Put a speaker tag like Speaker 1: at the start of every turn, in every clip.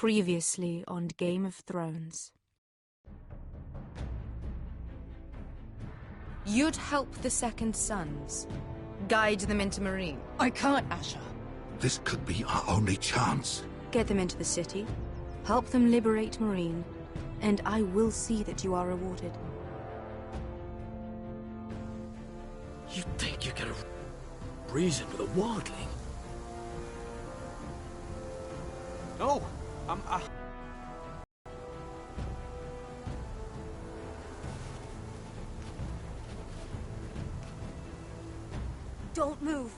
Speaker 1: Previously on Game of Thrones. You'd help the Second Sons. Guide them into Meereen.
Speaker 2: I can't, Asha.
Speaker 3: This could be our only chance.
Speaker 1: Get them into the city. Help them liberate Meereen. And I will see that you are rewarded.
Speaker 4: You think you can reason with a wildling?
Speaker 5: No,
Speaker 1: Don't move.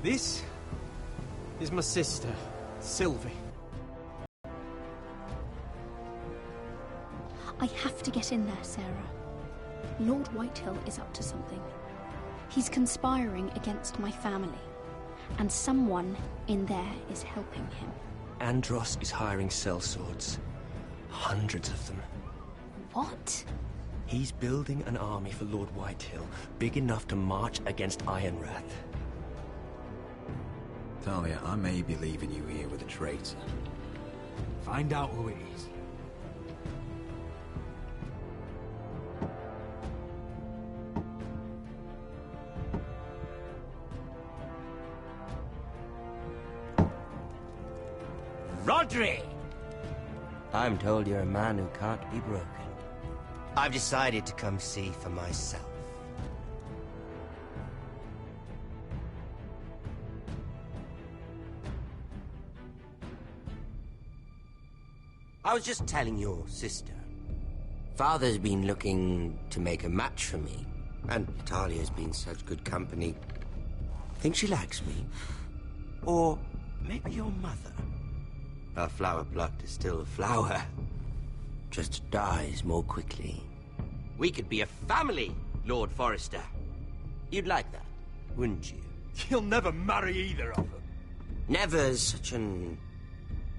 Speaker 5: This is my sister, Sylvie.
Speaker 6: I have to get in there, Sarah. Lord Whitehill is up to something. He's conspiring against my family, and someone in there is helping him.
Speaker 4: Andros is hiring sellswords. Hundreds of them.
Speaker 6: What?
Speaker 4: He's building an army for Lord Whitehill, big enough to march against Ironrath.
Speaker 7: Talia, I may be leaving you here with a traitor.
Speaker 5: Find out who it is.
Speaker 8: Rodri! I'm told you're a man who can't be broken. I've decided to come see for myself. I was just telling your sister. Father's been looking to make a match for me, and Talia's been such good company. Think she likes me? Or maybe your mother? A flower plucked is still a flower. Just dies more quickly. We could be a family, Lord Forrester. You'd like that, wouldn't you?
Speaker 5: You'll never marry either of them.
Speaker 8: Never's such an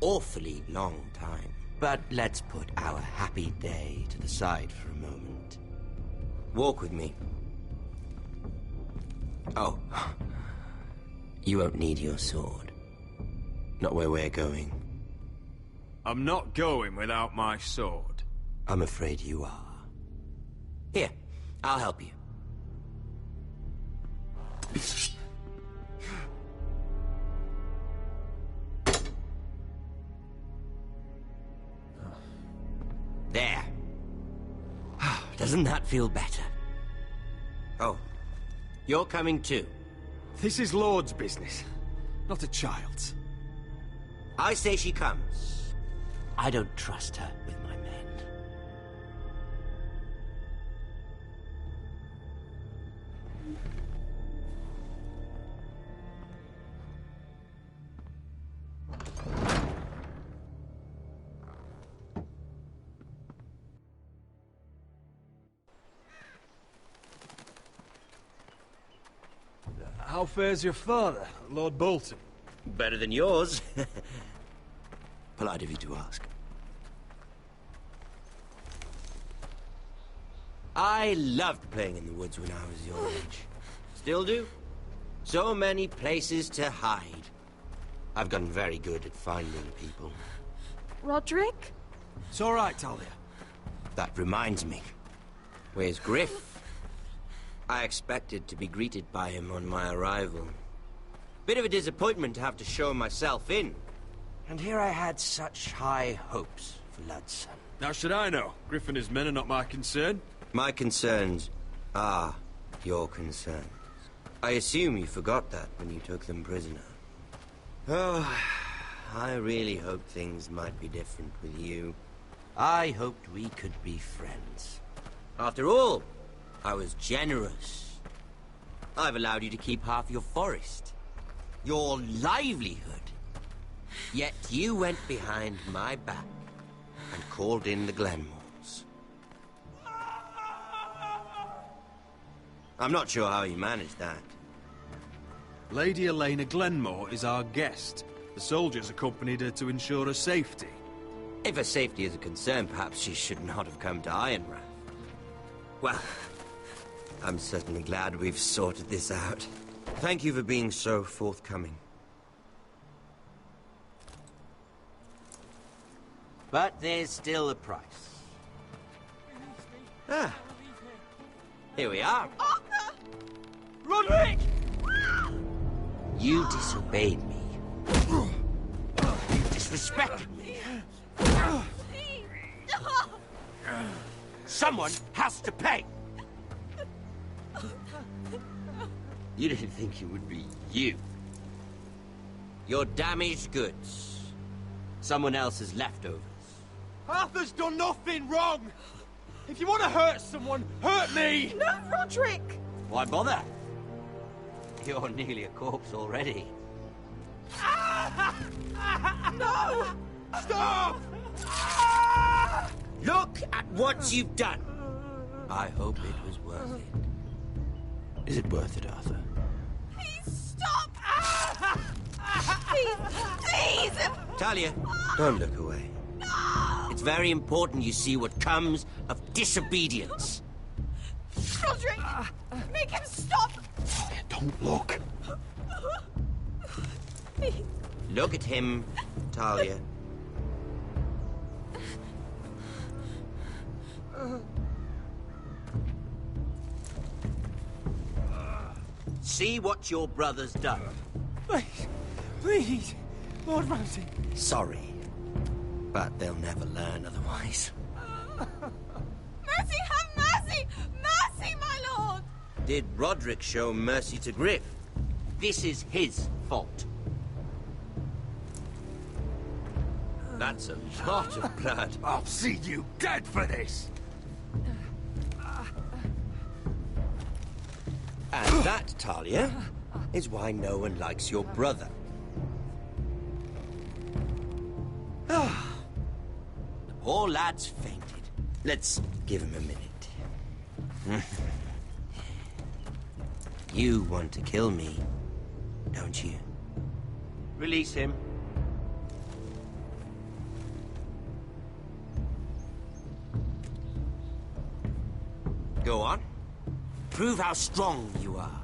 Speaker 8: awfully long time. But let's put our happy day to the side for a moment. Walk with me. Oh. You won't need your sword. Not where we're going.
Speaker 5: I'm not going without my sword.
Speaker 8: I'm afraid you are. Here, I'll help you. There. Doesn't that feel better? Oh, you're coming too.
Speaker 5: This is Lord's business, not a child's.
Speaker 8: I say she comes. I don't trust her with my men.
Speaker 5: How fares your father, Lord Bolton?
Speaker 8: Better than yours. Polite of you to ask. I loved playing in the woods when I was your age. Still do. So many places to hide. I've gotten very good at finding people.
Speaker 1: Roderick?
Speaker 5: It's all right, Talia.
Speaker 8: That reminds me. Where's Griff? I expected to be greeted by him on my arrival. Bit of a disappointment to have to show myself in. And here I had such high hopes for Ludson.
Speaker 5: Now should I know? Griff and his men are not my concern.
Speaker 8: My concerns are your concerns. I assume you forgot that when you took them prisoner. Oh, I really hoped things might be different with you. I hoped we could be friends. After all, I was generous. I've allowed you to keep half your forest, your livelihood. Yet you went behind my back and called in the Glenmores. I'm not sure how you managed that.
Speaker 5: Lady Elena Glenmore is our guest. The soldiers accompanied her to ensure her safety.
Speaker 8: If her safety is a concern, perhaps she should not have come to Ironrath. Well, I'm certainly glad we've sorted this out. Thank you for being so forthcoming. But there's still a price. Ah. Here we are.
Speaker 2: Arthur!
Speaker 8: Roderick! You disobeyed me. You disrespected me. Someone has to pay! You didn't think it would be you. Your damaged goods. Someone else's leftovers.
Speaker 9: Arthur's done nothing wrong! If you want to hurt someone, hurt me!
Speaker 2: No, Roderick!
Speaker 8: Why bother? You're nearly a corpse already.
Speaker 2: No!
Speaker 9: Stop!
Speaker 8: Look at what you've done! I hope it was worth it. Is it worth it, Arthur?
Speaker 2: Please stop! Please! Please!
Speaker 8: Talia, don't look away. It's very important you see what comes of disobedience.
Speaker 2: Roderick! Make him stop!
Speaker 3: Don't look.
Speaker 2: Please.
Speaker 8: Look at him, Talia. See what your brother's done.
Speaker 9: Please, please, Lord Ramsay.
Speaker 8: Sorry, but they'll never learn otherwise.
Speaker 2: Mercy, have mercy! Mercy, my lord!
Speaker 8: Did Roderick show mercy to Griff? This is his fault. That's a lot of blood.
Speaker 3: I'll see you dead for this!
Speaker 8: And that, Talia, is why no one likes your brother. The poor lad's fainted. Let's give him a minute. You want to kill me, don't you? Release him. Go on. Prove how strong you are.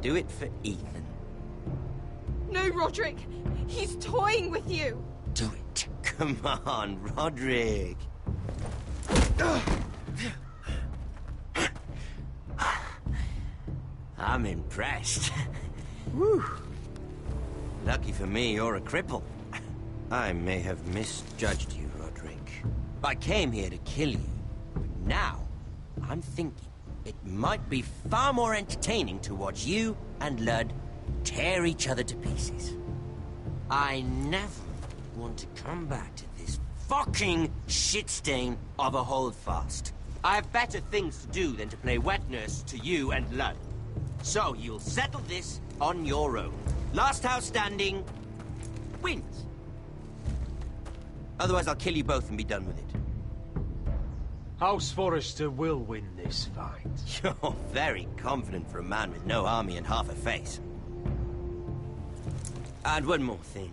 Speaker 8: Do it for Ethan.
Speaker 2: No, Roderick! He's toying with you!
Speaker 8: Do it. Come on, Roderick. I'm impressed. Whew. Lucky for me, you're a cripple. I may have misjudged you, Roderick. I came here to kill you. But now, I'm thinking it might be far more entertaining to watch you and Ludd tear each other to pieces. I never want to come back to this fucking shit stain of a holdfast. I have better things to do than to play wet nurse to you and Ludd. So you'll settle this on your own. Last house standing wins. Otherwise I'll kill you both and be done with it.
Speaker 9: House Forrester will win this fight.
Speaker 8: You're very confident for a man with no army and half a face. And one more thing.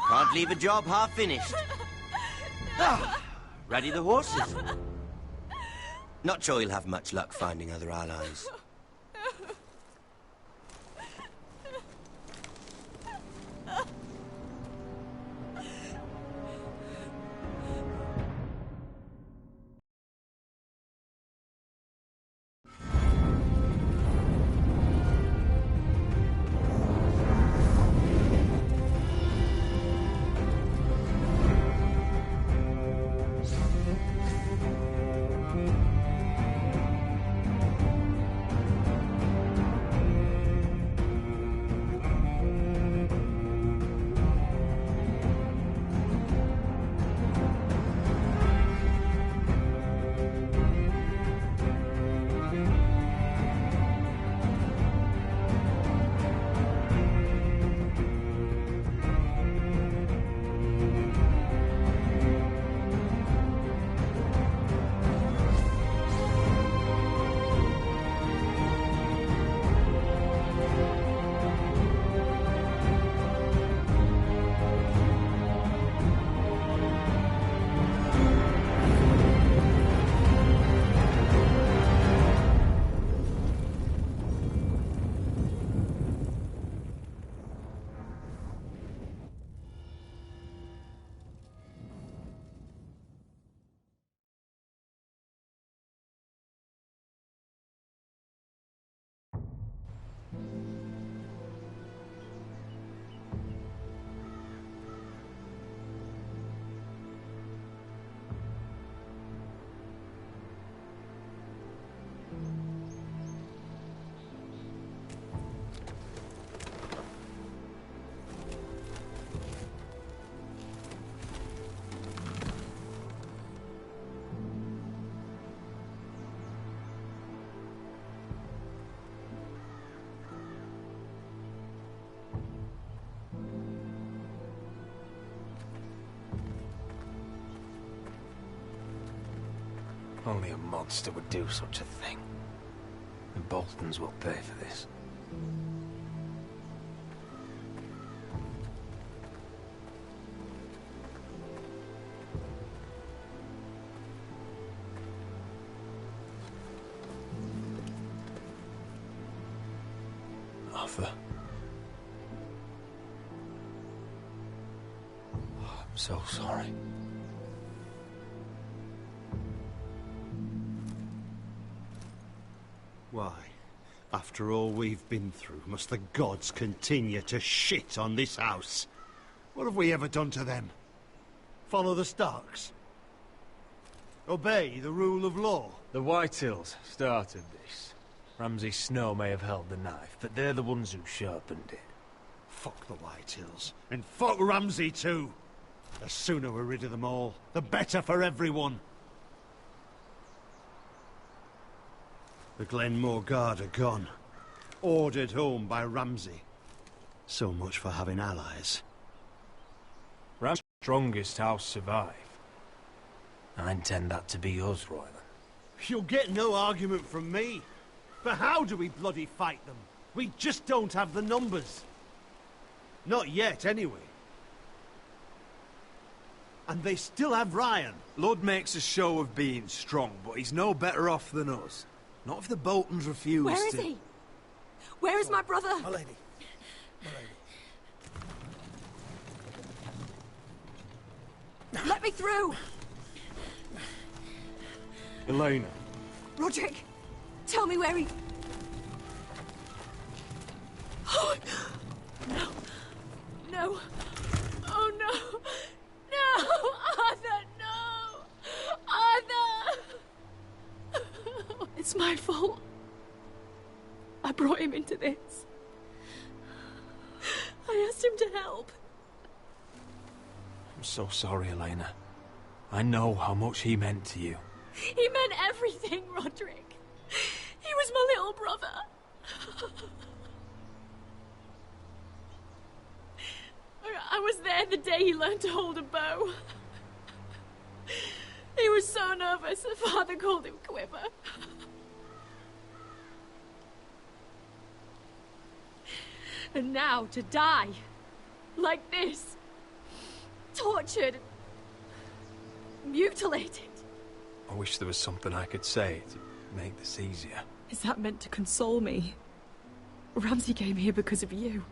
Speaker 8: Can't leave a job half finished. Ready the horses? Not sure you'll have much luck finding other allies.
Speaker 10: Only a monster would do such a thing. The Boltons will pay for this. Arthur. Oh, I'm so sorry.
Speaker 3: Why, after all we've been through, must the gods continue to shit on this house? What have we ever done to them? Follow the Starks? Obey the rule of law?
Speaker 10: The Whitehills started this. Ramsay Snow may have held the knife, but they're the ones who sharpened it.
Speaker 3: Fuck the Whitehills. And fuck Ramsay too! The sooner we're rid of them all, the better for everyone. The Glenmore Guard are gone. Ordered home by Ramsay. So much for having allies.
Speaker 10: Ramsay's strongest house survive. I intend that to be us, Royland.
Speaker 3: You'll get no argument from me. But how do we bloody fight them? We just don't have the numbers. Not yet, anyway. And they still have Ryan.
Speaker 5: Lud makes a show of being strong, but he's no better off than us. Not if the Boltons refuse to...
Speaker 2: Where is he? Where is my brother?
Speaker 3: My lady.
Speaker 2: Let me through!
Speaker 10: Elena.
Speaker 2: Roderick, tell me where he... Oh, no. No. Oh, no. No! Arthur, no! Arthur! It's my fault. I brought him into this. I asked him to help.
Speaker 10: I'm so sorry, Elena. I know how much he meant to you.
Speaker 2: He meant everything, Roderick. He was my little brother. I was there the day he learned to hold a bow. He was so nervous, the father called him Quiver. And now to die, like this, tortured, mutilated.
Speaker 10: I wish there was something I could say to make this easier.
Speaker 2: Is that meant to console me? Ramsay came here because of you.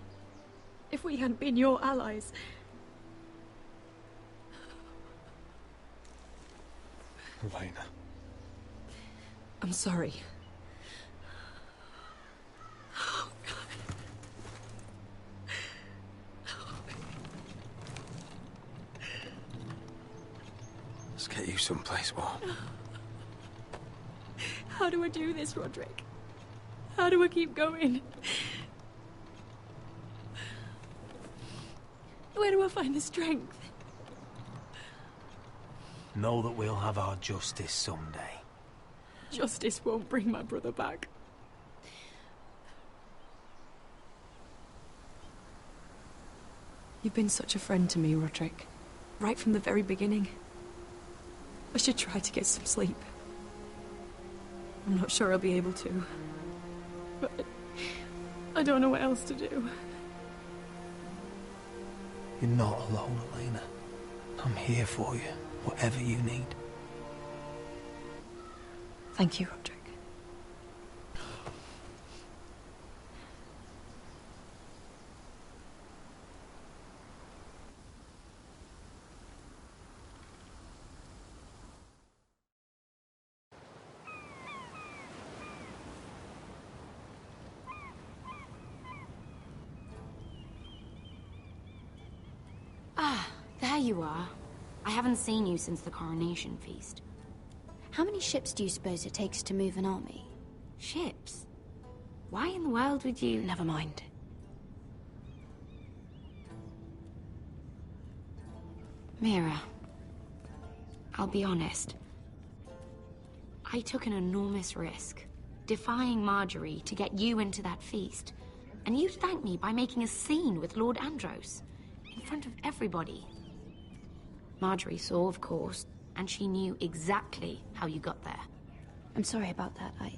Speaker 2: If we hadn't been your allies...
Speaker 10: Elena.
Speaker 2: I'm sorry.
Speaker 10: Let's get you someplace warm.
Speaker 2: How do I do this, Roderick? How do I keep going? Where do I find the strength?
Speaker 10: Know that we'll have our justice someday.
Speaker 2: Justice won't bring my brother back. You've been such a friend to me, Roderick. Right from the very beginning. I should try to get some sleep. I'm not sure I'll be able to. But I don't know what else to do.
Speaker 10: You're not alone, Elena. I'm here for you, whatever you need.
Speaker 2: Thank you, Roderick.
Speaker 1: Ah, there you are. I haven't seen you since the coronation feast.
Speaker 6: How many ships do you suppose it takes to move an army?
Speaker 1: Ships? Why in the world would you...
Speaker 6: Never mind.
Speaker 1: Mira, I'll be honest. I took an enormous risk, defying Marjorie to get you into that feast. And you thanked me by making a scene with Lord Andros, in front of everybody. Marjorie saw, of course, and she knew exactly how you got there.
Speaker 6: I'm sorry about that. I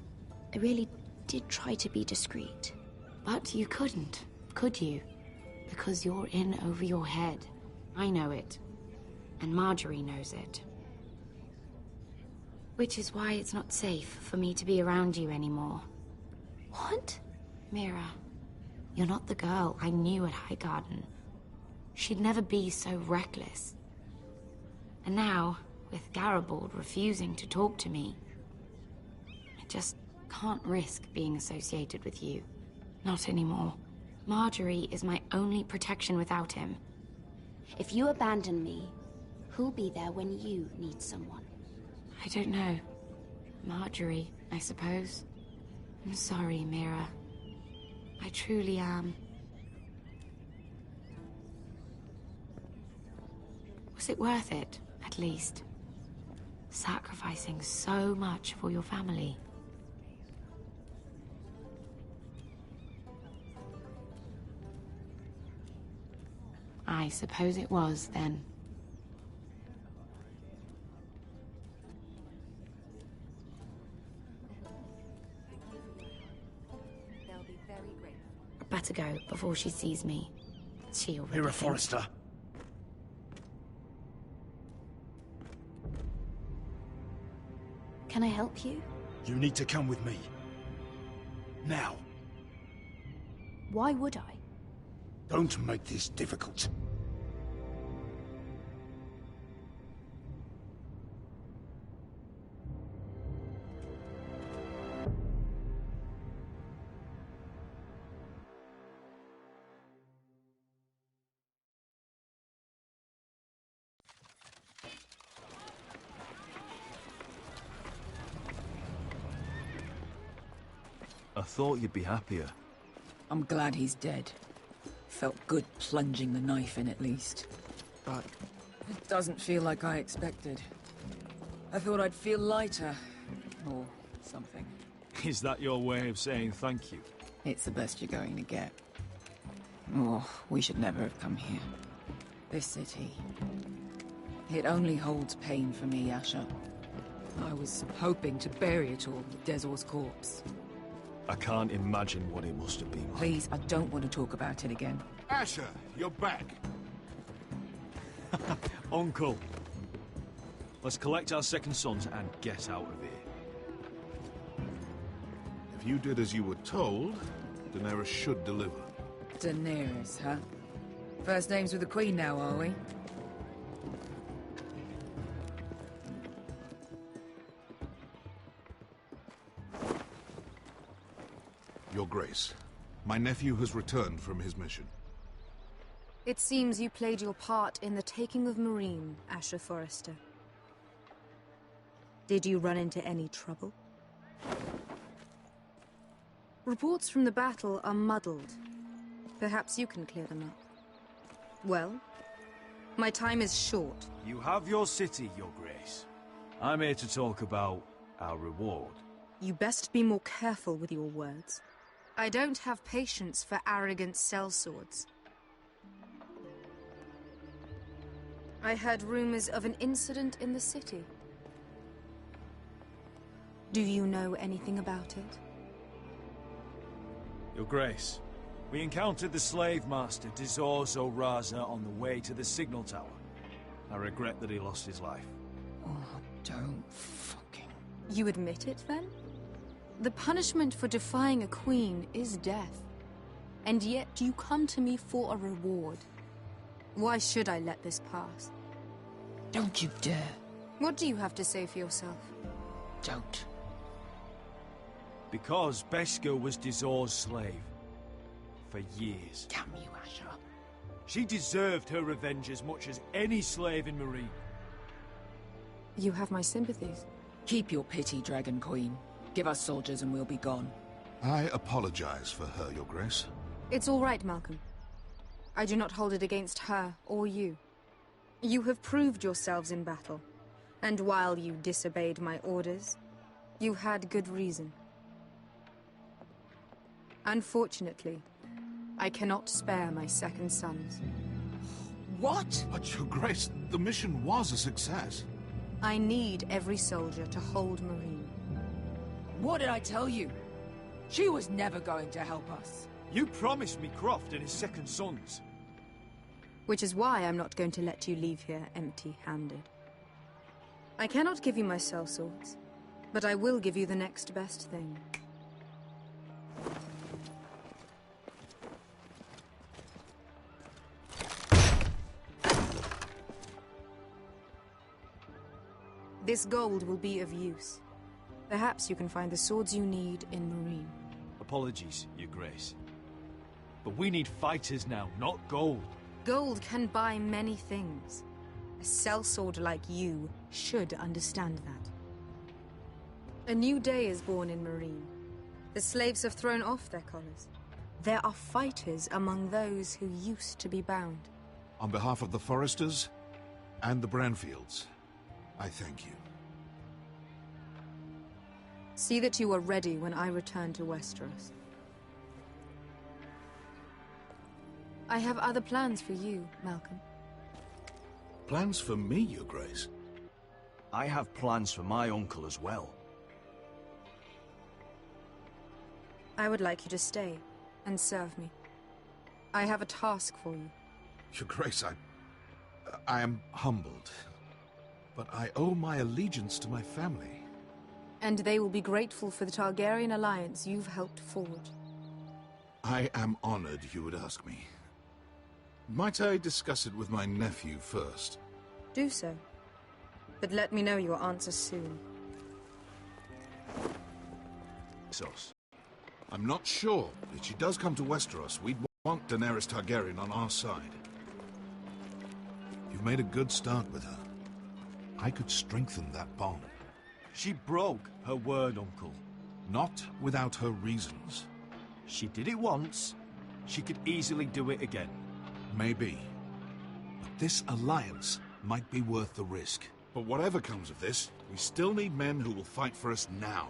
Speaker 6: really did try to be discreet.
Speaker 1: But you couldn't, could you? Because you're in over your head. I know it. And Marjorie knows it. Which is why it's not safe for me to be around you anymore.
Speaker 6: What?
Speaker 1: Mira, you're not the girl I knew at Highgarden. She'd never be so reckless. And now, with Garibald refusing to talk to me, I just can't risk being associated with you. Not anymore. Marjorie is my only protection without him.
Speaker 6: If you abandon me, who'll be there when you need someone?
Speaker 1: I don't know. Marjorie, I suppose. I'm sorry, Mira. I truly am. Was it worth it, at least? Sacrificing so much for your family. I suppose it was, then.
Speaker 11: They'll be very grateful.
Speaker 1: Better go before she sees me. She already
Speaker 10: Mira
Speaker 1: thinks-
Speaker 10: Forrester.
Speaker 6: Can I help you?
Speaker 10: You need to come with me. Now.
Speaker 6: Why would I?
Speaker 10: Don't make this difficult.
Speaker 12: I thought you'd be happier.
Speaker 13: I'm glad he's dead. Felt good plunging the knife in at least. But it doesn't feel like I expected. I thought I'd feel lighter. Or something.
Speaker 12: Is that your way of saying thank you?
Speaker 13: It's the best you're going to get. Oh, we should never have come here. This city. It only holds pain for me, Asher. I was hoping to bury it all with Dezor's corpse.
Speaker 12: I can't imagine what it must have been like.
Speaker 13: Please, I don't want to talk about it again.
Speaker 5: Asher, you're back.
Speaker 12: Uncle. Let's collect our second sons and get out of here.
Speaker 14: If you did as you were told, Daenerys should deliver.
Speaker 13: Daenerys, huh? First names with the Queen now, are we?
Speaker 14: Your Grace, my nephew has returned from his mission.
Speaker 11: It seems you played your part in the taking of Meereen, Asher Forrester. Did you run into any trouble? Reports from the battle are muddled. Perhaps you can clear them up. Well, my time is short.
Speaker 10: You have your city, Your Grace. I'm here to talk about our reward.
Speaker 11: You best be more careful with your words. I don't have patience for arrogant sellswords. I heard rumors of an incident in the city. Do you know anything about it?
Speaker 10: Your Grace, we encountered the slave master Dizor Zoraza on the way to the signal tower. I regret that he lost his life.
Speaker 13: Oh, don't fucking...
Speaker 11: You admit it, then? The punishment for defying a queen is death. And yet you come to me for a reward. Why should I let this pass?
Speaker 13: Don't you dare.
Speaker 11: What do you have to say for yourself?
Speaker 13: Don't.
Speaker 10: Because Beskha was Dizor's slave. For years.
Speaker 13: Damn you, Asher.
Speaker 10: She deserved her revenge as much as any slave in Meereen.
Speaker 11: You have my sympathies.
Speaker 13: Keep your pity, Dragon Queen. Give us soldiers and we'll be gone.
Speaker 14: I apologize for her, Your Grace.
Speaker 11: It's all right, Malcolm. I do not hold it against her or you. You have proved yourselves in battle. And while you disobeyed my orders, you had good reason. Unfortunately, I cannot spare my second sons.
Speaker 13: What?
Speaker 14: But, Your Grace, the mission was a success.
Speaker 11: I need every soldier to hold Marine.
Speaker 13: What did I tell you? She was never going to help us.
Speaker 10: You promised me Croft and his second sons.
Speaker 11: Which is why I'm not going to let you leave here empty-handed. I cannot give you my sellswords, but I will give you the next best thing. This gold will be of use. Perhaps you can find the swords you need in Marine.
Speaker 10: Apologies, Your Grace. But we need fighters now, not gold.
Speaker 11: Gold can buy many things. A sellsword like you should understand that. A new day is born in Marine. The slaves have thrown off their collars. There are fighters among those who used to be bound.
Speaker 14: On behalf of the Foresters and the Branfields, I thank you.
Speaker 11: See that you are ready when I return to Westeros. I have other plans for you, Malcolm.
Speaker 14: Plans for me, Your Grace?
Speaker 12: I have plans for my uncle as well.
Speaker 11: I would like you to stay and serve me. I have a task for you.
Speaker 14: Your Grace, I am humbled. But I owe my allegiance to my family.
Speaker 11: And they will be grateful for the Targaryen alliance you've helped forge.
Speaker 14: I am honored you would ask me. Might I discuss it with my nephew first?
Speaker 11: Do so. But let me know your answer soon.
Speaker 14: Sos. I'm not sure. If she does come to Westeros, we'd want Daenerys Targaryen on our side. You've made a good start with her. I could strengthen that bond.
Speaker 10: She broke her word, Uncle.
Speaker 14: Not without her reasons.
Speaker 10: She did it once. She could easily do it again.
Speaker 14: Maybe. But this alliance might be worth the risk. But whatever comes of this, we still need men who will fight for us now.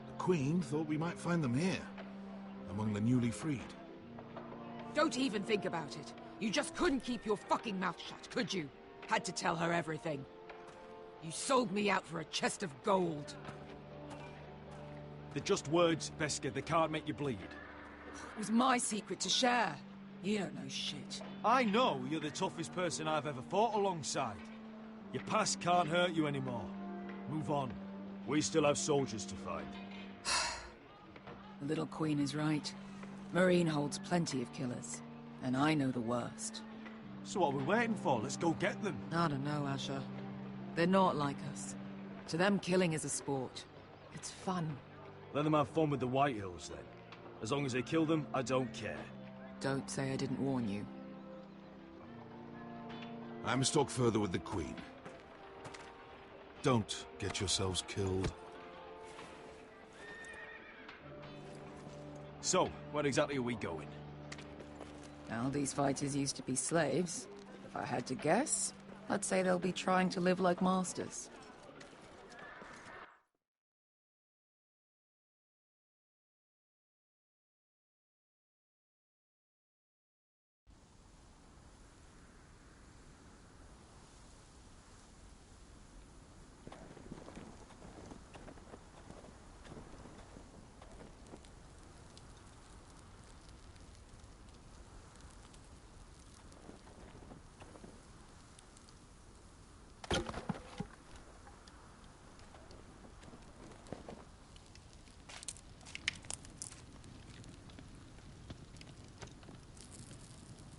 Speaker 14: The Queen thought we might find them here, among the newly freed.
Speaker 13: Don't even think about it. You just couldn't keep your fucking mouth shut, could you? Had to tell her everything. You sold me out for a chest of gold.
Speaker 10: They're just words, Beskha. They can't make you bleed.
Speaker 13: It was my secret to share. You don't know shit.
Speaker 10: I know you're the toughest person I've ever fought alongside. Your past can't hurt you anymore. Move on. We still have soldiers to fight.
Speaker 13: The little queen is right. Marine holds plenty of killers. And I know the worst.
Speaker 10: So what are we waiting for? Let's go get them.
Speaker 13: I don't know, Asher. They're not like us. To them, killing is a sport. It's fun.
Speaker 10: Let them have fun with the Whitehills, then. As long as they kill them, I don't care.
Speaker 13: Don't say I didn't warn you.
Speaker 14: I must talk further with the Queen. Don't get yourselves killed.
Speaker 10: So, where exactly are we going?
Speaker 13: Well, these fighters used to be slaves. If I had to guess, I'd say they'll be trying to live like masters.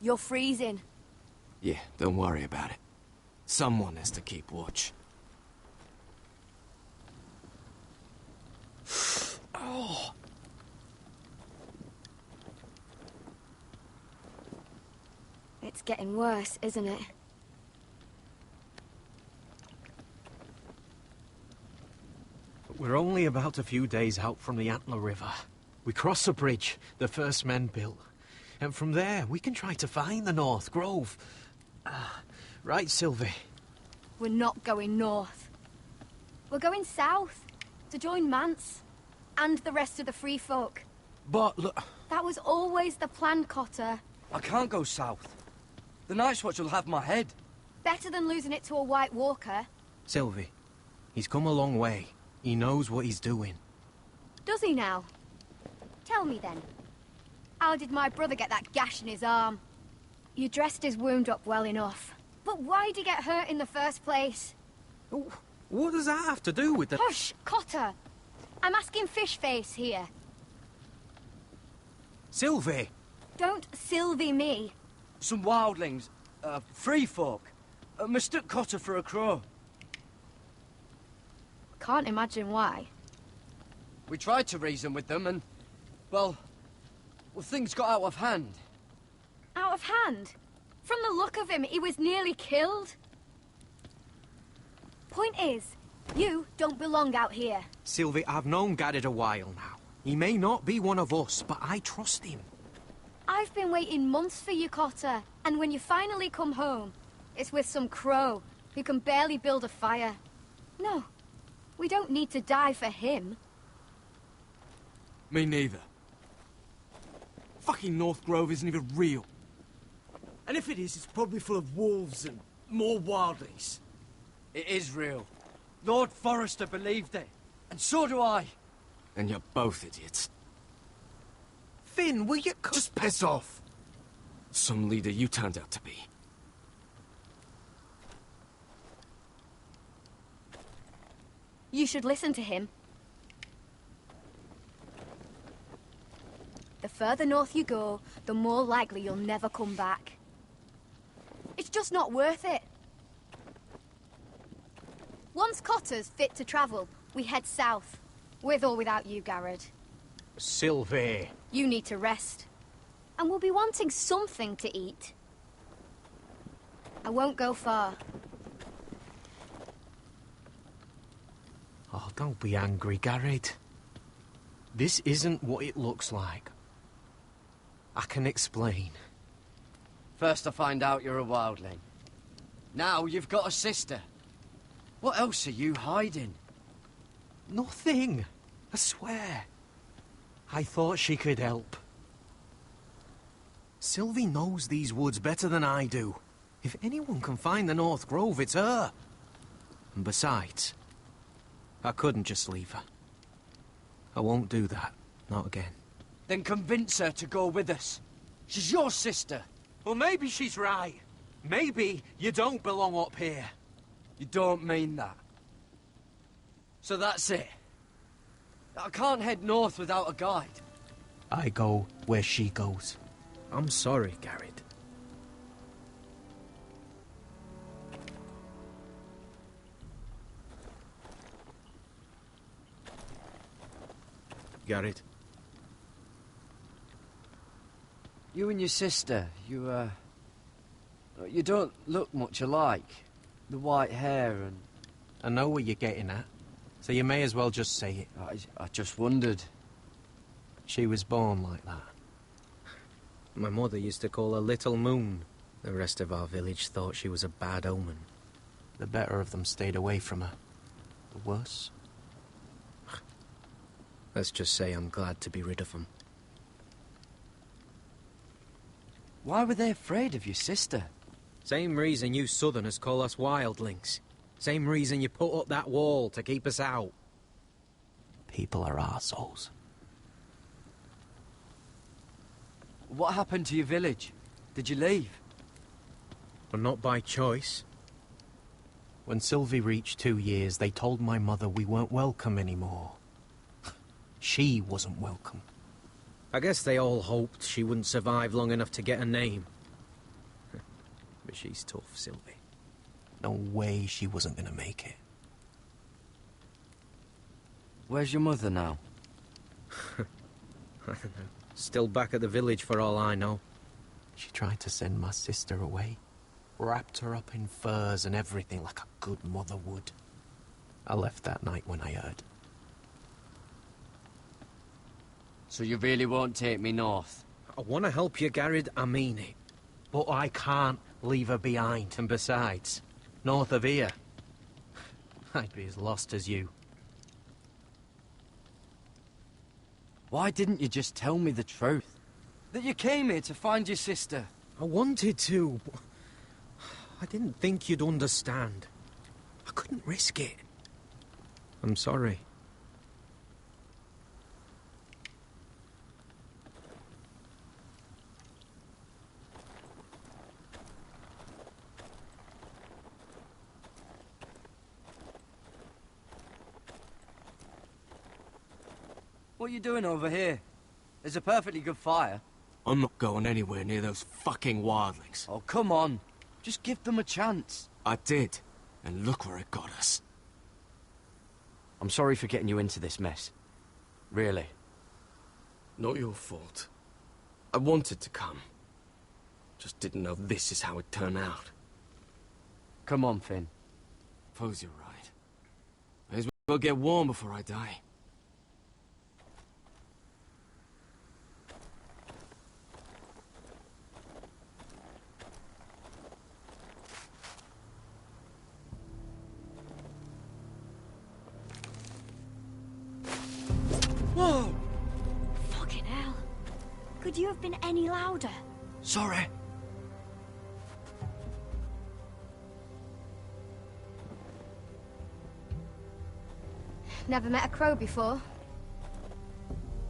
Speaker 15: You're freezing.
Speaker 4: Yeah, don't worry about it. Someone has to keep watch. Oh.
Speaker 15: It's getting worse, isn't it?
Speaker 4: We're only about a few days out from the Antler River. We cross a bridge the first men built. And from there, we can try to find the North Grove. Right, Sylvie?
Speaker 15: We're not going north. We're going south, to join Mance, and the rest of the Free Folk.
Speaker 4: But look...
Speaker 15: That was always the plan, Cotter.
Speaker 9: I can't go south. The Night's Watch will have my head.
Speaker 15: Better than losing it to a White Walker.
Speaker 4: Sylvie, He's come a long way. He knows what he's doing.
Speaker 15: Does he now? Tell me then. How did my brother get that gash in his arm? You dressed his wound up well enough. But why did he get hurt in the first place?
Speaker 4: What does that have to do with the...
Speaker 15: Hush, Cotter! I'm asking Fishface here.
Speaker 4: Sylvie!
Speaker 15: Don't Sylvie me.
Speaker 9: Some wildlings, free folk, mistook Cotter for a crow.
Speaker 15: Can't imagine why.
Speaker 9: We tried to reason with them and, well, things got out of hand.
Speaker 15: Out of hand? From the look of him, he was nearly killed. Point is, you don't belong out here.
Speaker 4: Sylvie, I've known Garrett a while now. He may not be one of us, but I trust him.
Speaker 15: I've been waiting months for you, Cotter. And when you finally come home, it's with some crow who can barely build a fire. No, we don't need to die for him.
Speaker 9: Me neither. Fucking North Grove isn't even real. And if it is, it's probably full of wolves and more wildlings. It is real. Lord Forrester believed it. And so do I. And you're both idiots.
Speaker 4: Finn, will you...
Speaker 9: Just piss off. Some leader you turned out to be.
Speaker 15: You should listen to him. The further north you go, the more likely you'll never come back. It's just not worth it. Once Cotter's fit to travel, we head south. With or without you, Garrett.
Speaker 4: Sylvie.
Speaker 15: You need to rest. And we'll be wanting something to eat. I won't go far.
Speaker 4: Oh, don't be angry, Garrett. This isn't what it looks like. I can explain.
Speaker 9: First I find out you're a wildling. Now you've got a sister. What else are you hiding?
Speaker 4: Nothing. I swear. I thought she could help. Sylvie knows these woods better than I do. If anyone can find the North Grove, it's her. And besides, I couldn't just leave her. I won't do that. Not again.
Speaker 9: Then convince her to go with us. She's your sister.
Speaker 4: Well, maybe she's right. Maybe you don't belong up here.
Speaker 9: You don't mean that. So that's it. I can't head north without a guide.
Speaker 4: I go where she goes. I'm sorry, Garrett. Garrett.
Speaker 9: You and your sister, you don't look much alike. The white hair and...
Speaker 4: I know what you're getting at, so you may as well just say it.
Speaker 9: I just wondered.
Speaker 4: She was born like that. My mother used to call her Little Moon. The rest of our village thought she was a bad omen. The better of them stayed away from her. The worse? Let's just say I'm glad to be rid of them.
Speaker 9: Why were they afraid of your sister?
Speaker 4: Same reason you Southerners call us wildlings. Same reason you put up that wall to keep us out. People are arseholes.
Speaker 9: What happened to your village? Did you leave?
Speaker 4: Well, not by choice. When Sylvie reached 2 years, they told my mother we weren't welcome anymore. She wasn't welcome. I guess they all hoped she wouldn't survive long enough to get a name. But she's tough, Sylvie. No way she wasn't gonna make it.
Speaker 9: Where's your mother now?
Speaker 4: I don't know. Still back at the village for all I know. She tried to send my sister away. Wrapped her up in furs and everything like a good mother would. I left that night when I heard.
Speaker 9: So you really won't take me north?
Speaker 4: I want to help you, Garrett, I mean it. But I can't leave her behind. And besides, north of here, I'd be as lost as you.
Speaker 9: Why didn't you just tell me the truth? That you came here to find your sister?
Speaker 4: I wanted to, but I didn't think you'd understand. I couldn't risk it. I'm sorry.
Speaker 9: What are you doing over here? There's a perfectly good fire.
Speaker 16: I'm not going anywhere near those fucking wildlings.
Speaker 9: Oh, come on. Just give them a chance.
Speaker 16: I did, and look where it got us.
Speaker 9: I'm sorry for getting you into this mess. Really.
Speaker 16: Not your fault. I wanted to come. Just didn't know this is how it'd turn out.
Speaker 9: Come on, Finn.
Speaker 16: Suppose you're right. May as well get warm before I die.
Speaker 15: Whoa! Fucking hell. Could you have been any louder?
Speaker 9: Sorry.
Speaker 15: Never met a crow before.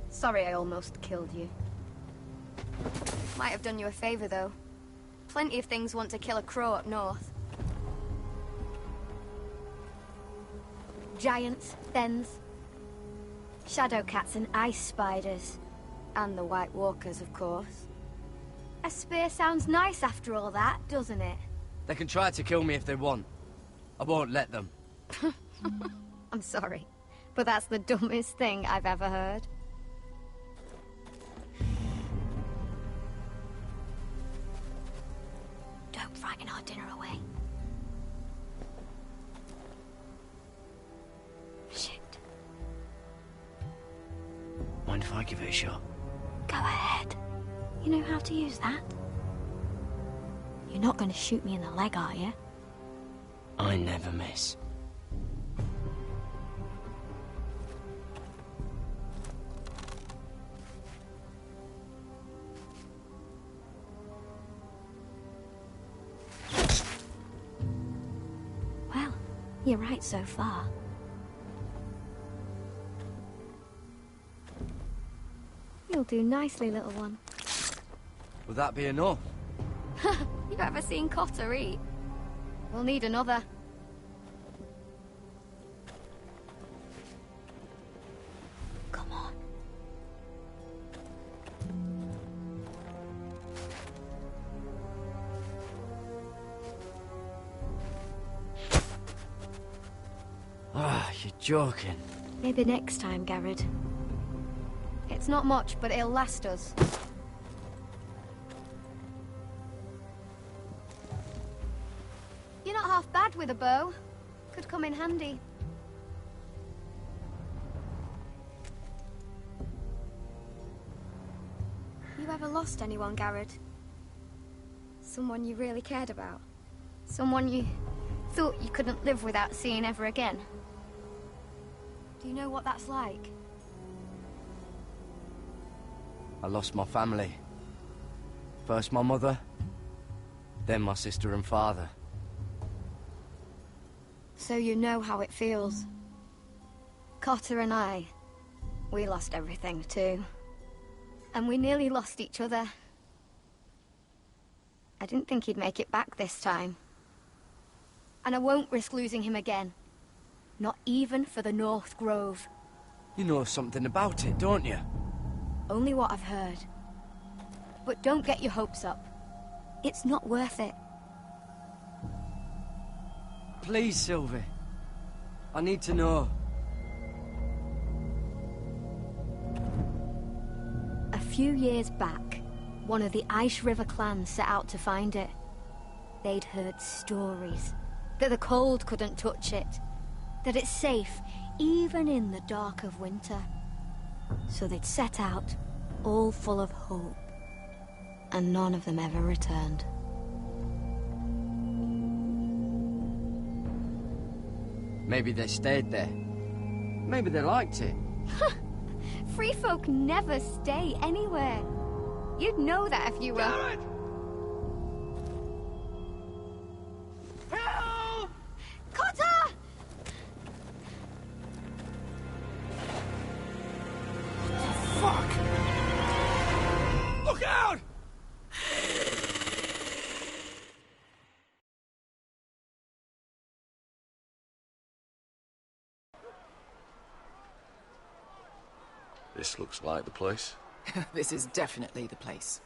Speaker 15: Sorry I almost killed you. Might have done you a favor, though. Plenty of things want to kill a crow up north. Giants, thens, shadow cats and ice spiders. And the White Walkers, of course. A spear sounds nice after all that, doesn't it?
Speaker 9: They can try to kill me if they want. I won't let them.
Speaker 15: I'm sorry, but that's the dumbest thing I've ever heard. Don't frighten our dinner away. Shit.
Speaker 9: Mind if I give it a shot?
Speaker 15: Go ahead. You know how to use that? You're not going to shoot me in the leg, are you?
Speaker 9: I never miss.
Speaker 15: Well, you're right so far. You'll do nicely, little one.
Speaker 9: Will that be enough?
Speaker 15: You ever seen Cotter eat? We'll need another. Come on.
Speaker 9: Ah, you're joking.
Speaker 15: Maybe next time, Garrett. It's not much, but it'll last us. You're not half bad with a bow. Could come in handy. You ever lost anyone, Garrett? Someone you really cared about? Someone you thought you couldn't live without seeing ever again? Do you know what that's like?
Speaker 9: I lost my family. First my mother, then my sister and father.
Speaker 15: So you know how it feels. Cotter and I, we lost everything too. And we nearly lost each other. I didn't think he'd make it back this time. And I won't risk losing him again. Not even for the North Grove.
Speaker 9: You know something about it, don't you?
Speaker 15: Only what I've heard. But don't get your hopes up. It's not worth it.
Speaker 9: Please, Sylvie. I need to know.
Speaker 15: A few years back, one of the Ice River clans set out to find it. They'd heard stories that the cold couldn't touch it, that it's safe even in the dark of winter. So they'd set out, all full of hope, and none of them ever returned.
Speaker 9: Maybe they stayed there. Maybe they liked it.
Speaker 15: Free folk never stay anywhere. You'd know that if you were...
Speaker 9: Garrett!
Speaker 15: Cotter!
Speaker 10: Fuck! Look out!
Speaker 17: This looks like the place.
Speaker 13: This is definitely the place.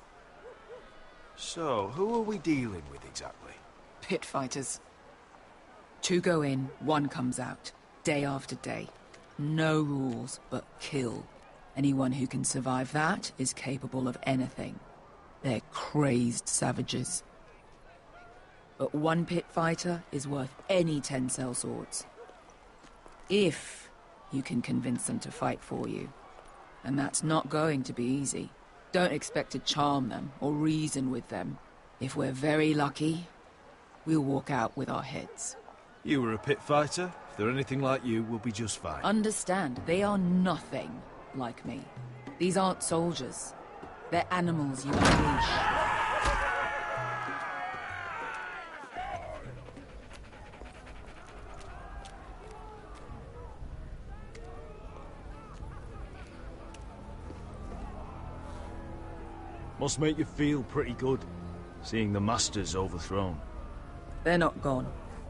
Speaker 10: So, who are we dealing with exactly?
Speaker 13: Pit fighters. 2 go in, 1 comes out. Day after day. No rules, but kill. Anyone who can survive that is capable of anything. They're crazed savages. But 1 pit fighter is worth any 10 sellswords. If you can convince them to fight for you. And that's not going to be easy. Don't expect to charm them or reason with them. If we're very lucky, we'll walk out with our heads.
Speaker 10: You were a pit fighter. If they're anything like you, we'll be just fine.
Speaker 13: Understand, they are nothing like me. These aren't soldiers. They're animals you unleash.
Speaker 10: Must make you feel pretty good, seeing the Masters overthrown.
Speaker 13: They're not gone.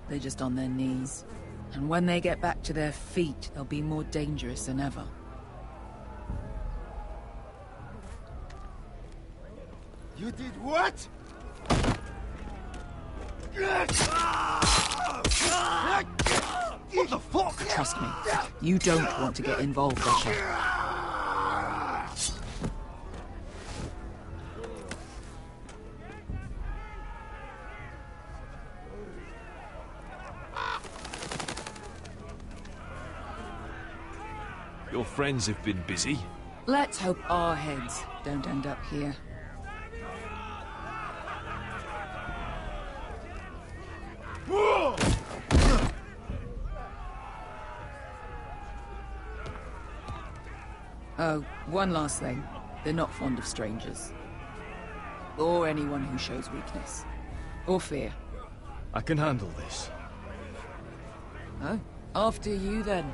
Speaker 13: They're just on their knees. And when they get back to their feet, they'll be more dangerous than ever.
Speaker 3: You did what?
Speaker 10: What the fuck?
Speaker 13: Trust me, you don't want to get involved, Asher.
Speaker 10: Your friends have been busy.
Speaker 13: Let's hope our heads don't end up here. Oh, one last thing. They're not fond of strangers. Or anyone who shows weakness. Or fear.
Speaker 10: I can handle this.
Speaker 13: Oh, after you then.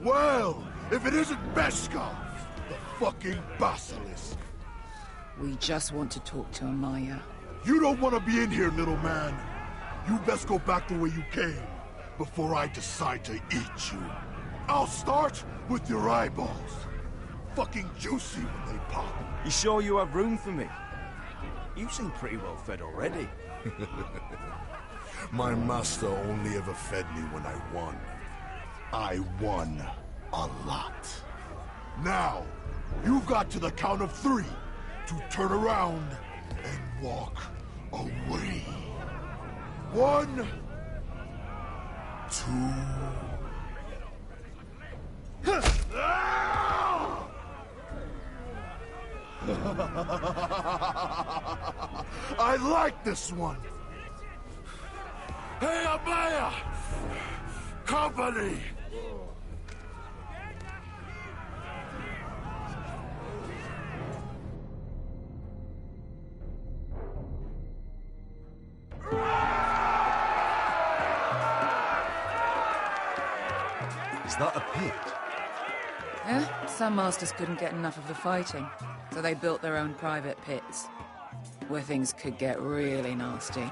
Speaker 14: Well, if it isn't Beskar, the fucking basilisk.
Speaker 13: We just want to talk to Amaya.
Speaker 14: You don't want to be in here, little man. You best go back the way you came, before I decide to eat you. I'll start with your eyeballs. Fucking juicy when they pop.
Speaker 10: You sure you have room for me? You seem pretty well fed already.
Speaker 14: My master only ever fed me when I won. I won a lot. Now, you've got to the count of 3 to turn around and walk away. 1, 2... I like this one. Hey, Amaya! Company!
Speaker 10: Is that a pit?
Speaker 13: Yeah, some masters couldn't get enough of the fighting, so they built their own private pits, where things could get really nasty.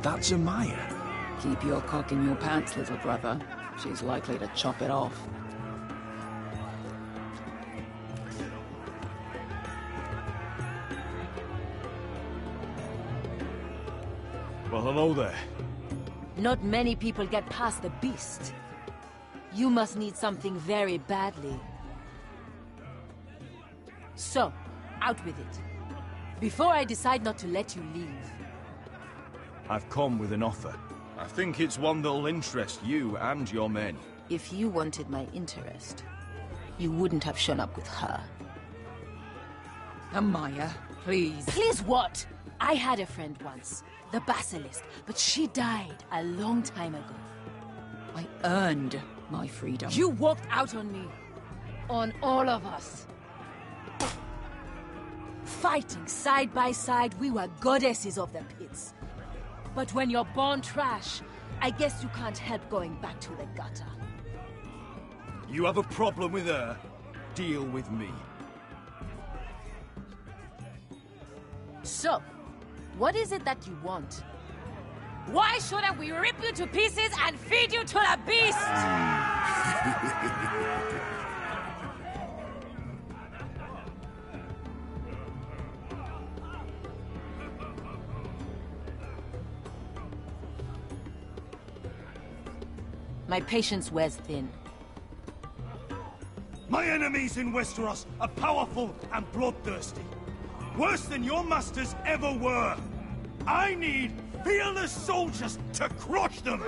Speaker 10: That's Amaya.
Speaker 13: Keep your cock in your pants, little brother. She's likely to chop it off.
Speaker 10: Well, hello there.
Speaker 18: Not many people get past the beast. You must need something very badly. So, out with it. Before I decide not to let you leave.
Speaker 10: I've come with an offer. I think it's one that'll interest you and your men.
Speaker 18: If you wanted my interest, you wouldn't have shown up with her.
Speaker 13: Amaya, please.
Speaker 18: Please what? I had a friend once, the Basilisk, but she died a long time ago.
Speaker 13: I earned my freedom.
Speaker 18: You walked out on me. On all of us. Fighting side by side, we were goddesses of the pits. But when you're born trash, I guess you can't help going back to the gutter.
Speaker 10: You have a problem with her? Deal with me.
Speaker 18: So, what is it that you want? Why shouldn't we rip you to pieces and feed you to the beast? My patience wears thin.
Speaker 10: My enemies in Westeros are powerful and bloodthirsty. Worse than your masters ever were. I need fearless soldiers to crush them!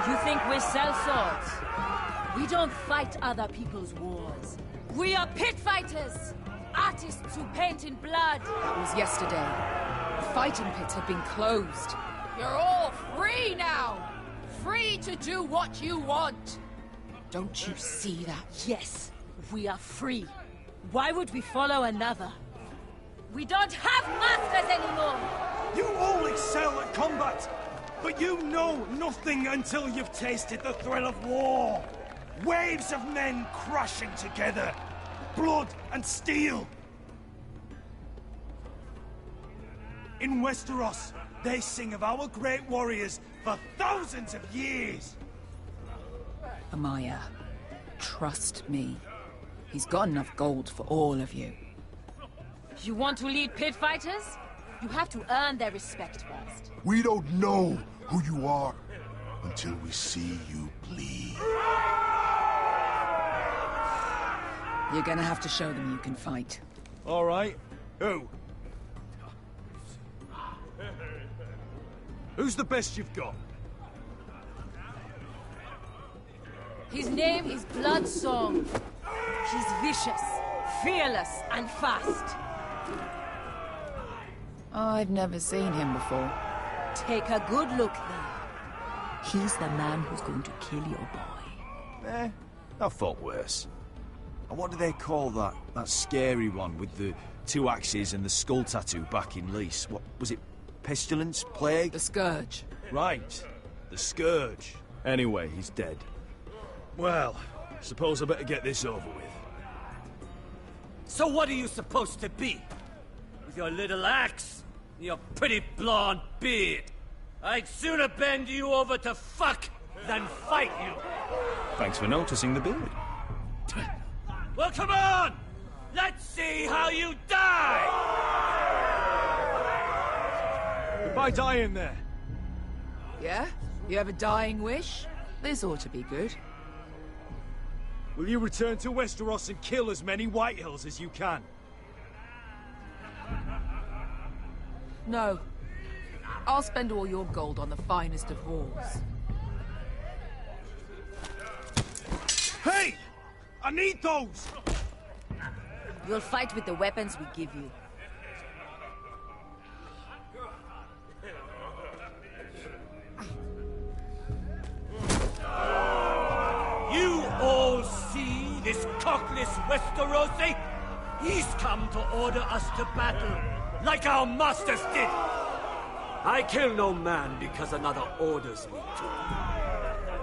Speaker 18: You think we sell swords? We don't fight other people's wars. We are pit fighters! Artists who paint in blood!
Speaker 13: That was yesterday. The fighting pits have been closed.
Speaker 19: You're all free now! Free to do what you want!
Speaker 13: Don't you see that?
Speaker 18: Yes, we are free. Why would we follow another? We don't have masters anymore!
Speaker 10: You all excel at combat, but you know nothing until you've tasted the thrill of war. Waves of men crashing together. Blood and steel. In Westeros, they sing of our great warriors for thousands of years.
Speaker 13: Amaya, trust me. He's got enough gold for all of you.
Speaker 18: You want to lead pit fighters? You have to earn their respect first.
Speaker 20: We don't know who you are until we see you bleed.
Speaker 13: You're gonna have to show them you can fight.
Speaker 10: All right. Who? Who's the best you've got?
Speaker 18: His name is Bloodsong. He's vicious, fearless, and fast.
Speaker 13: I've never seen him before.
Speaker 18: Take a good look there. He's the man who's going to kill your boy.
Speaker 10: I thought worse. And what do they call that scary one with the 2 axes and the skull tattoo back in Lys? What was it? Pestilence? Plague?
Speaker 13: The Scourge.
Speaker 10: Right. The Scourge. Anyway, he's dead. Well, suppose I better get this over with.
Speaker 9: So what are you supposed to be? With your little axe and your pretty blonde beard? I'd sooner bend you over to fuck than fight you.
Speaker 10: Thanks for noticing the beard.
Speaker 9: Well, come on! Let's see how you die!
Speaker 10: Goodbye dying there.
Speaker 13: Yeah? You have a dying wish? This ought to be good.
Speaker 10: Will you return to Westeros and kill as many Whitehills as you can?
Speaker 13: No. I'll spend all your gold on the finest of halls.
Speaker 10: Hey! I need those!
Speaker 18: You'll fight with the weapons we give you.
Speaker 9: You all see this cockless Westerosi? He's come to order us to battle, like our masters did. I kill no man because another orders me to.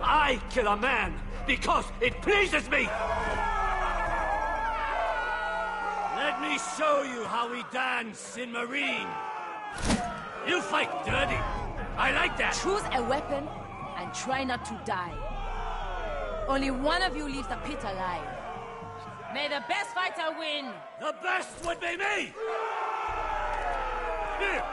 Speaker 9: I kill a man because it pleases me! Let me show you how we dance in Marine. You fight dirty. I like that.
Speaker 18: Choose a weapon and try not to die. Only one of you leaves the pit alive. May the best fighter win!
Speaker 9: The best would be me! Here!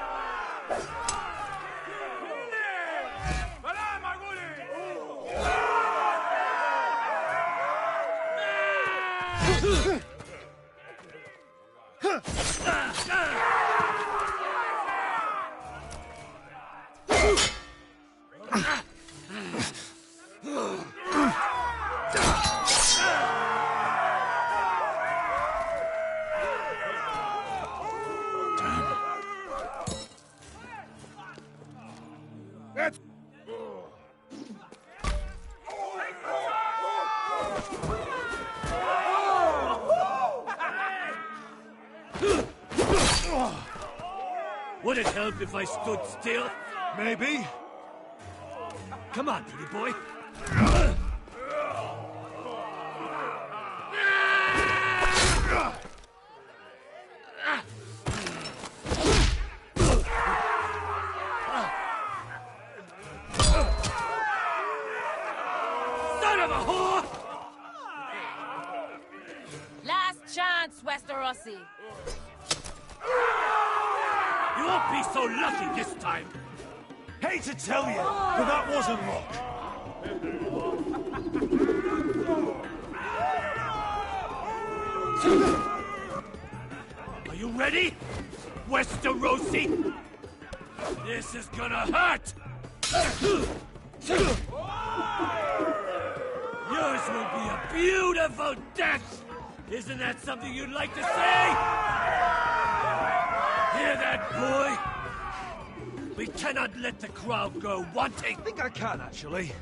Speaker 10: Would it help if I stood still? Maybe. Come on, pretty boy. Son of a whore!
Speaker 18: Last chance, Westerosi.
Speaker 10: You won't be so lucky this time. Hate to tell you, but that wasn't luck. Are you ready, Westerosi? This is gonna hurt. Yours will be a beautiful death. Isn't that something you'd like to say? Hear that, boy? We cannot let the crowd go wanting. I think I can, actually.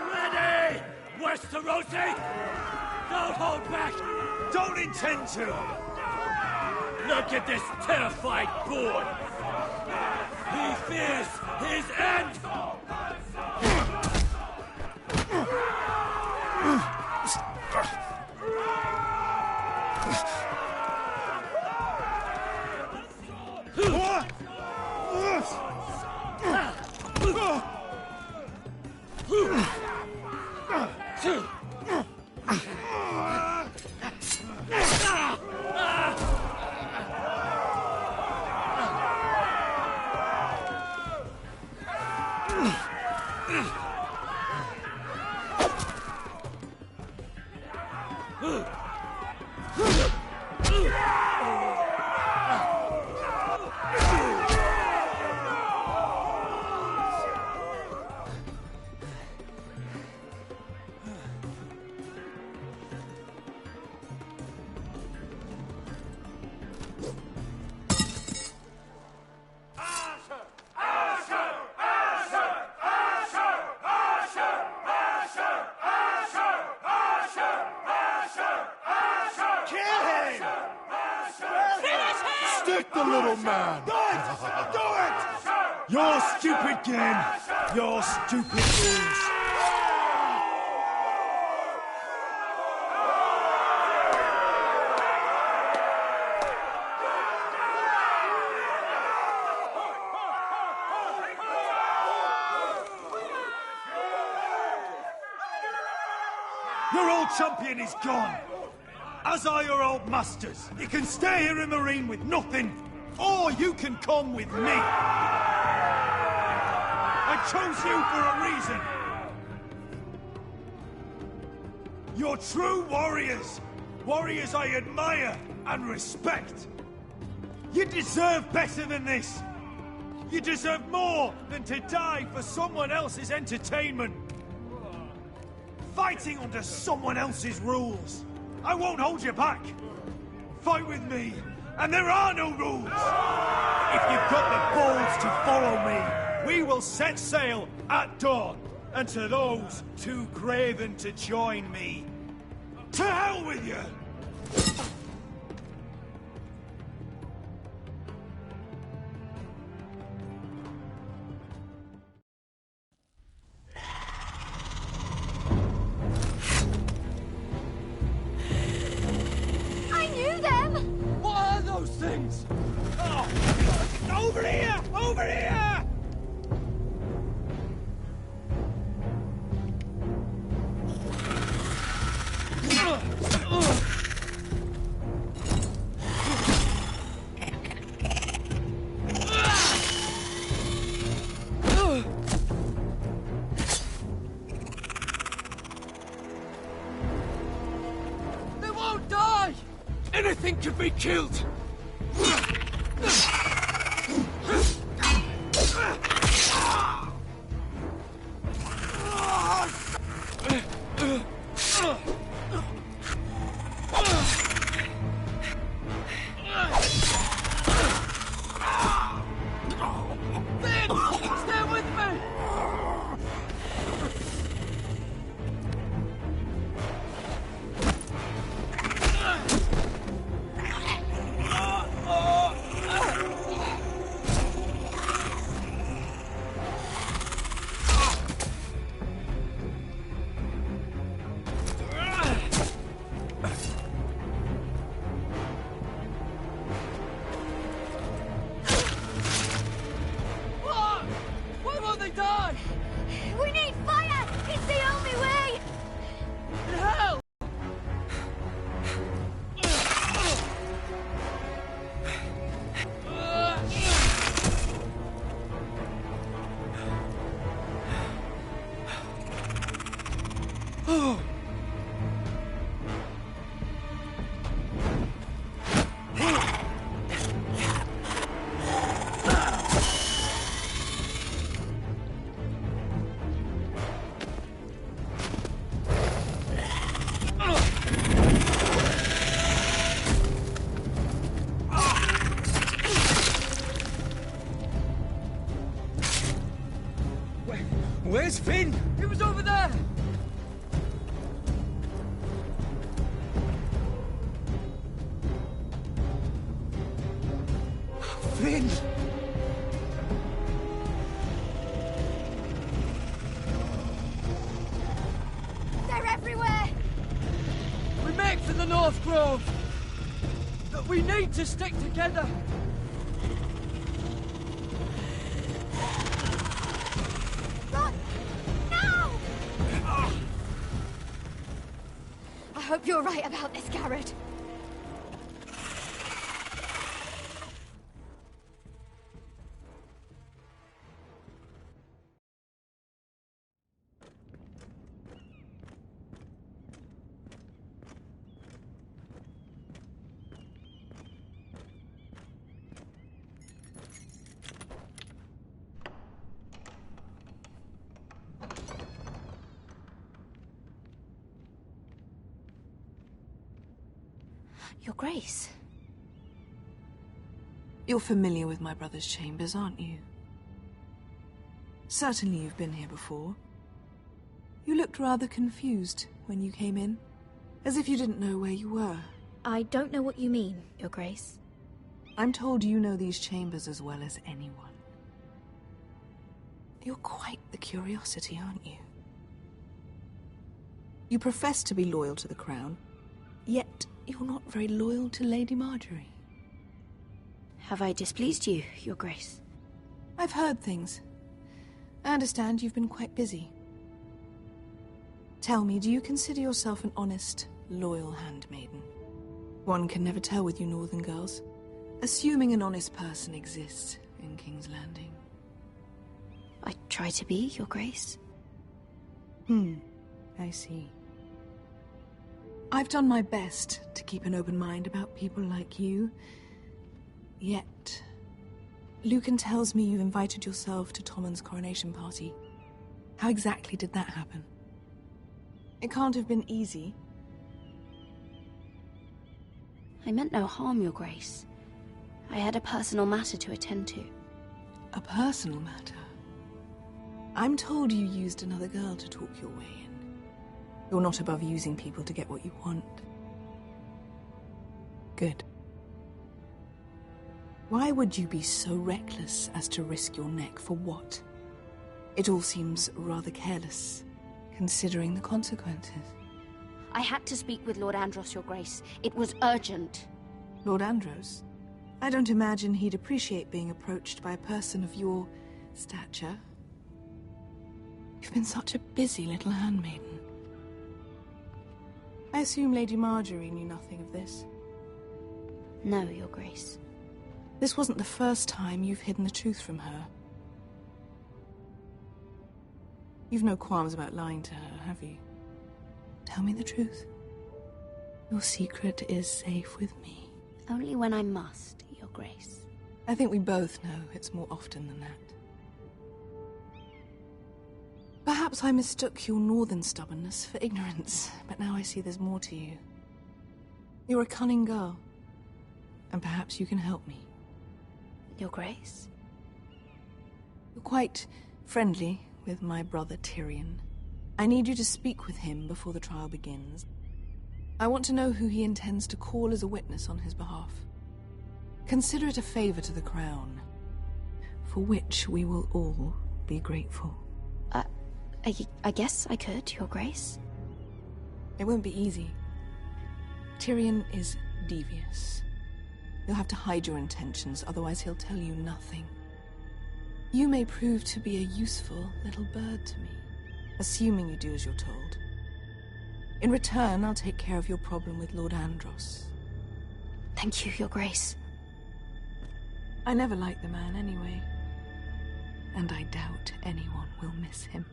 Speaker 10: Ready, Westerosi? Don't hold back. Don't intend to. Look at this terrified boy. He fears his end.
Speaker 20: Stick the little man!
Speaker 10: Do it! Do it! Your stupid game, your stupid rules. Your old champion is gone. As are your old masters. You can stay here in Meereen with nothing, or you can come with me. I chose you for a reason. You're true warriors. Warriors I admire and respect. You deserve better than this. You deserve more than to die for someone else's entertainment. Fighting under someone else's rules. I won't hold you back. Fight with me, and there are no rules. If you've got the balls to follow me, we will set sail at dawn. And to those too craven to join me, to hell with you!
Speaker 15: I knew them!
Speaker 10: What are those things? Oh, Over here! Over here!
Speaker 9: They won't die! Anything can be killed! Why won't they die?
Speaker 15: We need fire! It's the only way!
Speaker 9: Hell! Oh!
Speaker 10: Where's Finn?
Speaker 9: He was over there!
Speaker 10: Finn!
Speaker 15: They're everywhere!
Speaker 9: We make for the North Grove! But we need to stick together!
Speaker 15: Run! No! I hope you're right about this, Garrett.
Speaker 1: Your Grace.
Speaker 2: You're familiar with my brother's chambers, aren't you? Certainly you've been here before. You looked rather confused when you came in, as if you didn't know where you were.
Speaker 1: I don't know what you mean, Your Grace.
Speaker 2: I'm told you know these chambers as well as anyone. You're quite the curiosity, aren't you? You profess to be loyal to the crown, yet you're not very loyal to Lady Marjorie.
Speaker 1: Have I displeased you, Your Grace?
Speaker 2: I've heard things. I understand you've been quite busy. Tell me, do you consider yourself an honest, loyal handmaiden? One can never tell with you northern girls. Assuming an honest person exists in King's Landing.
Speaker 1: I try to be, Your Grace.
Speaker 2: I see. I've done my best to keep an open mind about people like you. Yet, Lucan tells me you invited yourself to Tommen's coronation party. How exactly did that happen? It can't have been easy.
Speaker 1: I meant no harm, Your Grace. I had a personal matter to attend to.
Speaker 2: A personal matter? I'm told you used another girl to talk your way in. You're not above using people to get what you want. Good. Why would you be so reckless as to risk your neck for what? It all seems rather careless, considering the consequences.
Speaker 1: I had to speak with Lord Andros, Your Grace. It was urgent.
Speaker 2: Lord Andros?
Speaker 21: I don't imagine he'd appreciate being approached by a person of your stature. You've been such a busy little handmaiden. I assume Lady Marjorie knew nothing of this.
Speaker 1: No, Your Grace.
Speaker 21: This wasn't the first time you've hidden the truth from her. You've no qualms about lying to her, have you? Tell me the truth. Your secret is safe with me.
Speaker 1: Only when I must, Your Grace.
Speaker 21: I think we both know it's more often than that. Perhaps I mistook your northern stubbornness for ignorance, but now I see there's more to you. You're a cunning girl, and perhaps you can help me.
Speaker 1: Your Grace?
Speaker 21: You're quite friendly with my brother Tyrion. I need you to speak with him before the trial begins. I want to know who he intends to call as a witness on his behalf. Consider it a favor to the crown, for which we will all be grateful.
Speaker 1: I guess I could, Your Grace.
Speaker 21: It won't be easy. Tyrion is devious. You'll have to hide your intentions, otherwise he'll tell you nothing. You may prove to be a useful little bird to me, assuming you do as you're told. In return, I'll take care of your problem with Lord Andros.
Speaker 1: Thank you, Your Grace.
Speaker 21: I never liked the man anyway, and I doubt anyone will miss him.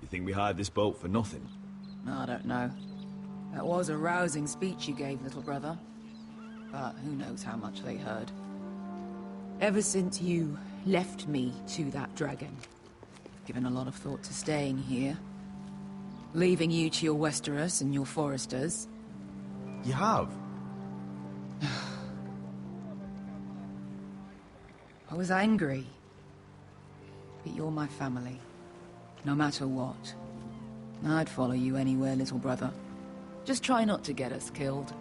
Speaker 12: You think we hired this boat for nothing?
Speaker 13: I don't know. That was a rousing speech you gave, little brother. But who knows how much they heard. Ever since you left me to that dragon, I've given a lot of thought to staying here. Leaving you to your Westeros and your Foresters.
Speaker 12: You have?
Speaker 13: I was angry. But you're my family. No matter what. I'd follow you anywhere, little brother. Just try not to get us killed.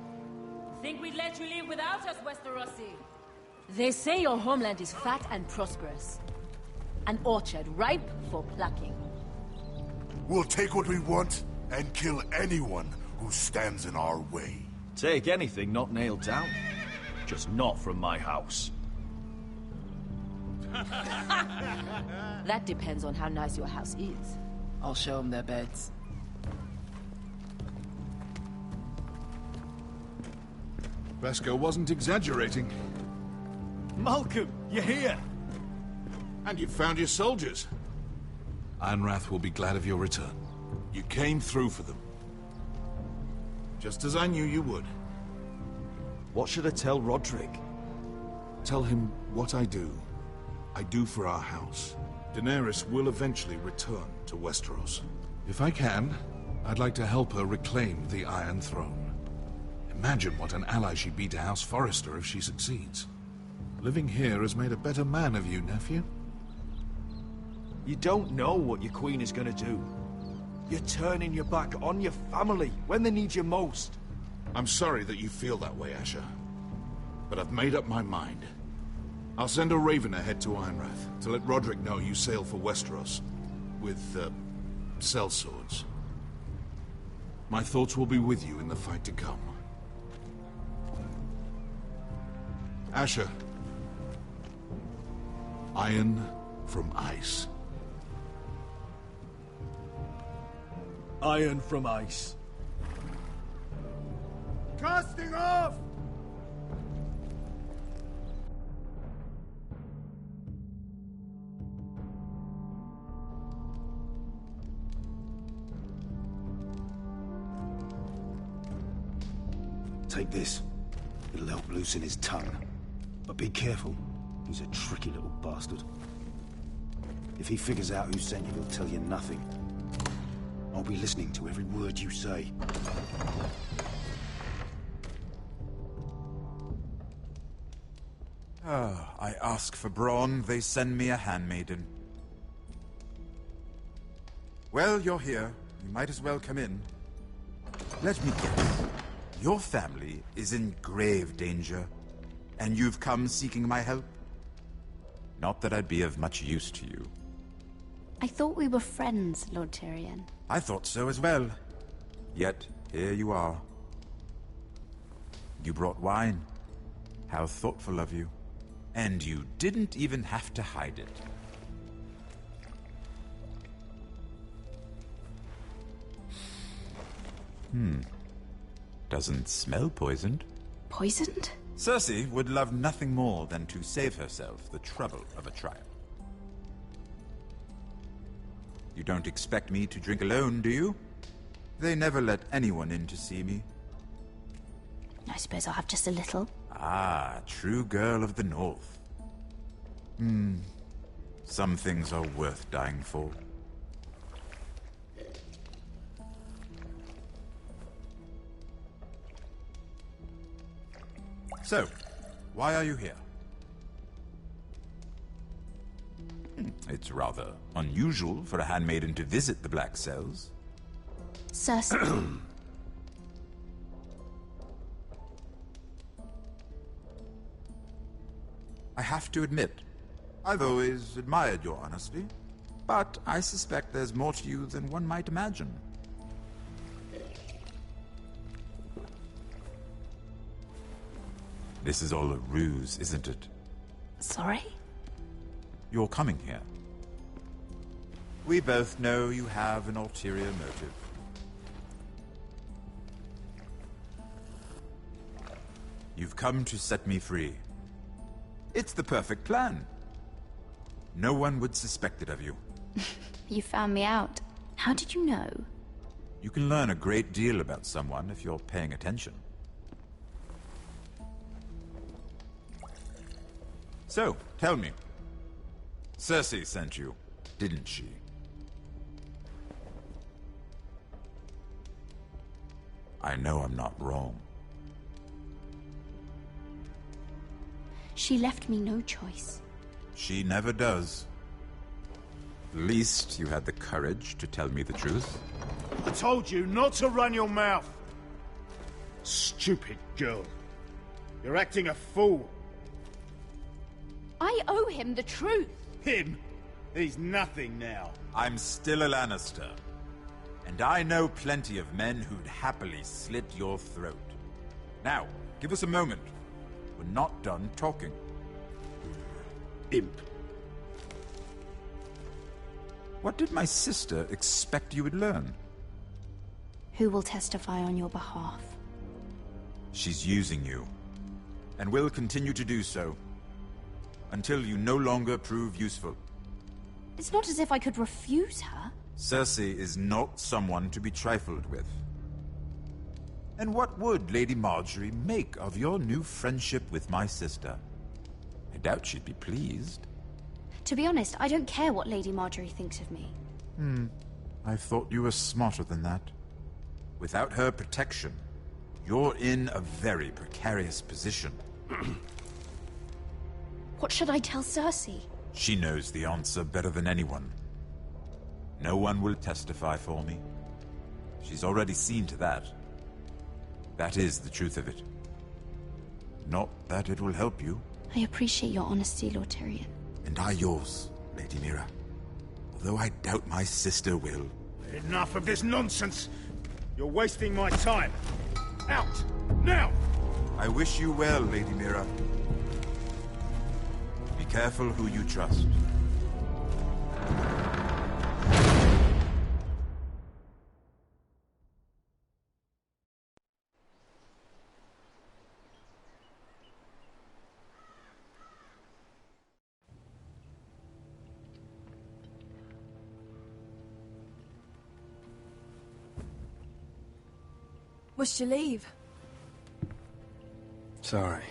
Speaker 18: Think we'd let you leave without us, Westerosi? They say your homeland is fat and prosperous. An orchard ripe for plucking.
Speaker 20: We'll take what we want and kill anyone who stands in our way.
Speaker 12: Take anything not nailed down. Just not from my house.
Speaker 18: That depends on how nice your house is.
Speaker 13: I'll show them their beds.
Speaker 14: Beskar wasn't exaggerating.
Speaker 12: Malcolm, you're here!
Speaker 14: And you've found your soldiers. Ironrath will be glad of your return. You came through for them. Just as I knew you would.
Speaker 12: What should I tell Rodrik?
Speaker 14: Tell him what I do for our house. Daenerys will eventually return to Westeros. If I can, I'd like to help her reclaim the Iron Throne. Imagine what an ally she'd be to House Forrester if she succeeds. Living here has made a better man of you, nephew.
Speaker 12: You don't know what your queen is gonna do. You're turning your back on your family when they need you most.
Speaker 14: I'm sorry that you feel that way, Asher. But I've made up my mind. I'll send a raven ahead to Ironrath to let Rodrik know you sail for Westeros with, sellswords. My thoughts will be with you in the fight to come. Asher. Iron from ice.
Speaker 12: Iron from ice.
Speaker 10: Casting off!
Speaker 22: Take this. It'll help loosen his tongue. But be careful. He's a tricky little bastard. If he figures out who sent you, he'll tell you nothing. I'll be listening to every word you say.
Speaker 23: I ask for brawn, they send me a handmaiden. Well, you're here. You might as well come in. Let me guess. Your family is in grave danger, and you've come seeking my help? Not that I'd be of much use to you.
Speaker 1: I thought we were friends, Lord Tyrion.
Speaker 23: I thought so as well. Yet, here you are. You brought wine. How thoughtful of you. And you didn't even have to hide it. Doesn't smell poisoned.
Speaker 1: Poisoned?
Speaker 23: Cersei would love nothing more than to save herself the trouble of a trial. You don't expect me to drink alone, do you? They never let anyone in to see me.
Speaker 1: I suppose I'll have just a little.
Speaker 23: Ah, true girl of the North. Some things are worth dying for. So, why are you here? It's rather unusual for a handmaiden to visit the Black Cells.
Speaker 1: Cersei.
Speaker 23: I have to admit, I've always admired your honesty, but I suspect there's more to you than one might imagine. This is all a ruse, isn't it?
Speaker 1: Sorry?
Speaker 23: You're coming here. We both know you have an ulterior motive. You've come to set me free. It's the perfect plan. No one would suspect it of you.
Speaker 1: You found me out. How did you know?
Speaker 23: You can learn a great deal about someone if you're paying attention. So, tell me. Cersei sent you, didn't she? I know I'm not wrong.
Speaker 1: She left me no choice.
Speaker 23: She never does. At least you had the courage to tell me the truth.
Speaker 3: I told you not to run your mouth. Stupid girl. You're acting a fool.
Speaker 19: I owe him the truth.
Speaker 3: Him? He's nothing now.
Speaker 23: I'm still a Lannister. And I know plenty of men who'd happily slit your throat. Now, give us a moment. We're not done talking.
Speaker 3: Imp.
Speaker 23: What did my sister expect you would learn?
Speaker 1: Who will testify on your behalf?
Speaker 23: She's using you. And will continue to do so. Until you no longer prove useful.
Speaker 1: It's not as if I could refuse her.
Speaker 23: Cersei is not someone to be trifled with. And what would Lady Margaery make of your new friendship with my sister? I doubt she'd be pleased.
Speaker 1: To be honest, I don't care what Lady Margaery thinks of me.
Speaker 23: I thought you were smarter than that. Without her protection, you're in a very precarious position.
Speaker 1: What should I tell Cersei?
Speaker 23: She knows the answer better than anyone. No one will testify for me. She's already seen to that. That is the truth of it. Not that it will help you.
Speaker 1: I appreciate your honesty, Lord Tyrion.
Speaker 23: And I yours, Lady Mira. Although I doubt my sister will.
Speaker 3: Enough of this nonsense! You're wasting my time! Out! Now!
Speaker 23: I wish you well, Lady Mira. Be careful who you trust.
Speaker 2: Must you leave?
Speaker 16: Sorry.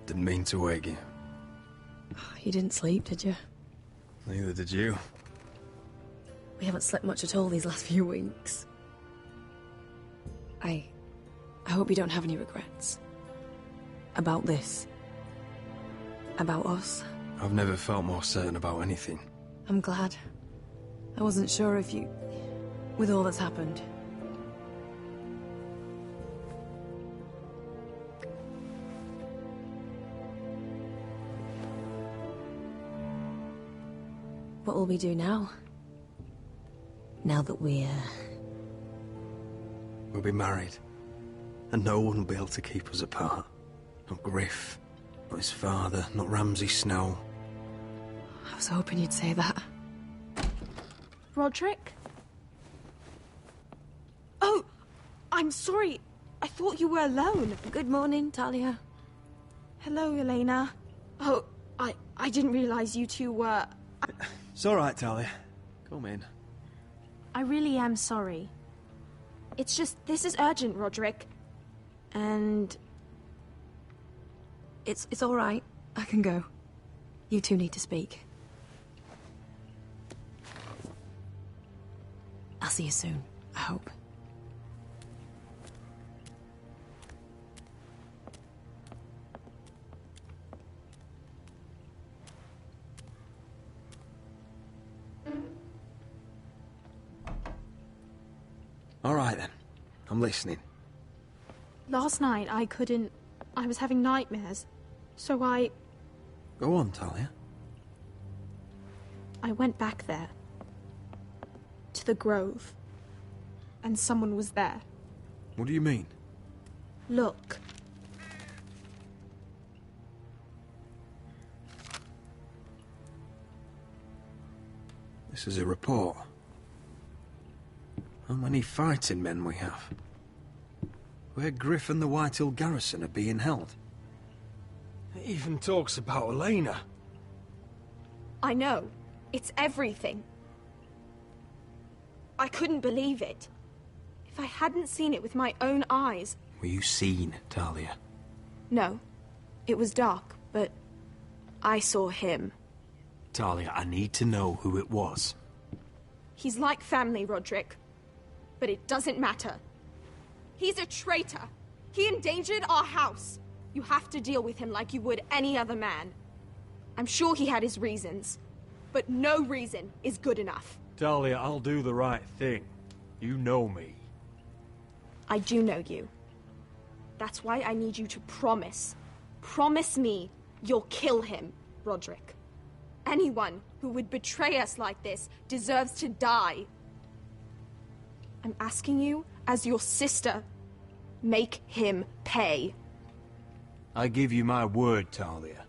Speaker 16: Didn't mean to wake you.
Speaker 2: You didn't sleep, did you?
Speaker 16: Neither did you.
Speaker 2: We haven't slept much at all these last few weeks. I hope you don't have any regrets. About this. About us.
Speaker 16: I've never felt more certain about anything.
Speaker 2: I'm glad. I wasn't sure if you... with all that's happened. What will we do now? Now that we're...
Speaker 4: We'll be married. And no one will be able to keep us apart. Not Griff, not his father, not Ramsay Snow.
Speaker 2: I was hoping you'd say that.
Speaker 21: Roderick? Oh, I'm sorry. I thought you were alone.
Speaker 2: Good morning, Talia.
Speaker 21: Hello, Elena. Oh, I didn't realize you two were...
Speaker 4: It's all right, Talia. Come in.
Speaker 21: I really am sorry. It's just, this is urgent, Roderick. And...
Speaker 2: It's all right. I can go. You two need to speak. I'll see you soon, I hope.
Speaker 4: All right, then. I'm listening.
Speaker 21: Last night, I was having nightmares. So
Speaker 4: Go on, Talia.
Speaker 21: I went back there. To the Grove. And someone was there.
Speaker 4: What do you mean?
Speaker 21: Look.
Speaker 4: This is a report. How many fighting men we have? Where Griff and the Whitehill garrison are being held.
Speaker 9: It even talks about Elena.
Speaker 21: I know. It's everything. I couldn't believe it. If I hadn't seen it with my own eyes...
Speaker 4: Were you seen, Talia?
Speaker 21: No. It was dark, but I saw him.
Speaker 4: Talia, I need to know who it was.
Speaker 21: He's like family, Roderick. But it doesn't matter. He's a traitor. He endangered our house. You have to deal with him like you would any other man. I'm sure he had his reasons, but no reason is good enough.
Speaker 9: Talia, I'll do the right thing. You know me.
Speaker 21: I do know you. That's why I need you to promise. Promise me you'll kill him, Roderick. Anyone who would betray us like this deserves to die. I'm asking you, as your sister, make him pay.
Speaker 9: I give you my word, Talia.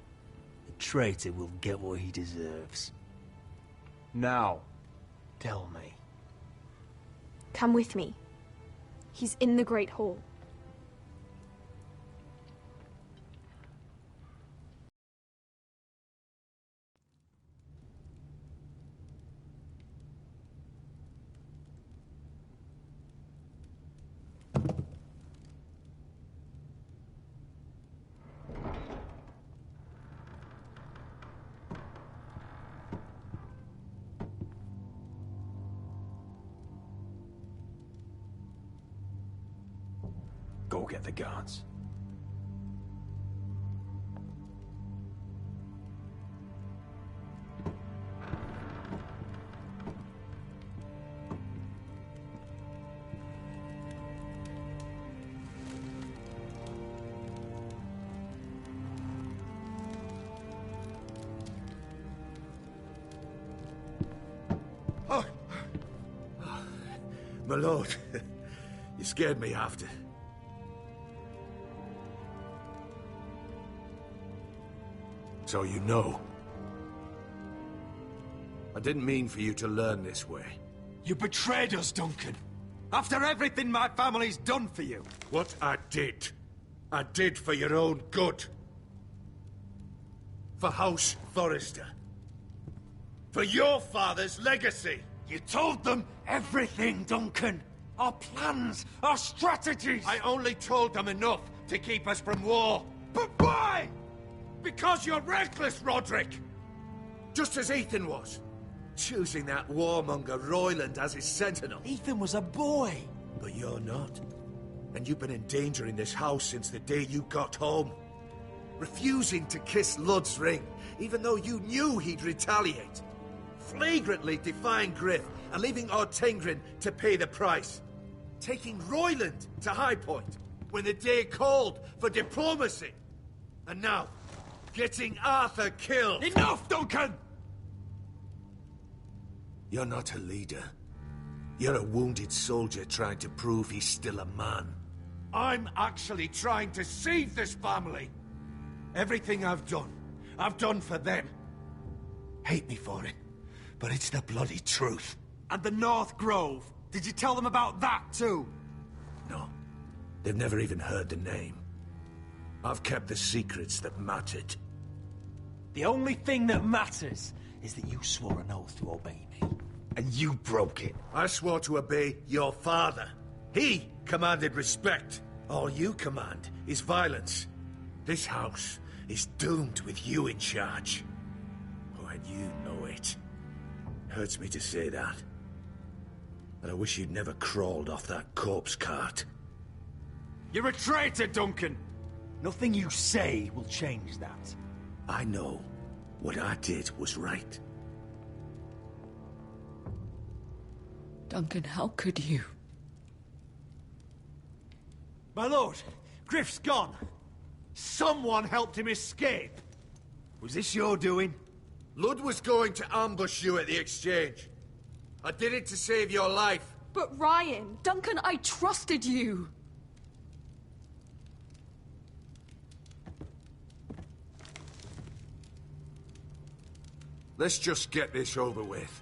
Speaker 9: The traitor will get what he deserves. Now, tell me.
Speaker 21: Come with me. He's in the Great Hall.
Speaker 4: Go get the guards.
Speaker 12: My lord, you scared me after. So you know. I didn't mean for you to learn this way.
Speaker 10: You betrayed us, Duncan. After everything my family's done for you.
Speaker 12: What I did for your own good. For House Forrester. For your father's legacy.
Speaker 10: You told them everything, Duncan. Our plans, our strategies.
Speaker 12: I only told them enough to keep us from war.
Speaker 10: But why? Because you're reckless, Roderick!
Speaker 12: Just as Ethan was. Choosing that warmonger Royland as his sentinel.
Speaker 10: Ethan was a boy.
Speaker 12: But you're not. And you've been endangering this house since the day you got home. Refusing to kiss Ludd's ring, even though you knew he'd retaliate. Flagrantly defying Griff and leaving Ortengrin to pay the price. Taking Royland to High Point when the day called for diplomacy. And now, getting Arthur killed.
Speaker 10: Enough, Duncan!
Speaker 12: You're not a leader. You're a wounded soldier trying to prove he's still a man. I'm actually trying to save this family. Everything I've done for them. Hate me for it, but it's the bloody truth.
Speaker 10: And the North Grove. Did you tell them about that too?
Speaker 12: No. They've never even heard the name. I've kept the secrets that mattered.
Speaker 10: The only thing that matters is that you swore an oath to obey me. And you broke it.
Speaker 12: I swore to obey your father. He commanded respect. All you command is violence. This house is doomed with you in charge. Oh, and you know it. Hurts me to say that. But I wish you'd never crawled off that corpse cart.
Speaker 10: You're a traitor, Duncan! Nothing you say will change that.
Speaker 12: I know what I did was right.
Speaker 13: Duncan, how could you?
Speaker 3: My lord, Griff's gone. Someone helped him escape.
Speaker 12: Was this your doing? Ludd was going to ambush you at the exchange. I did it to save your life.
Speaker 21: But Ryan, Duncan, I trusted you.
Speaker 12: Let's just get this over with.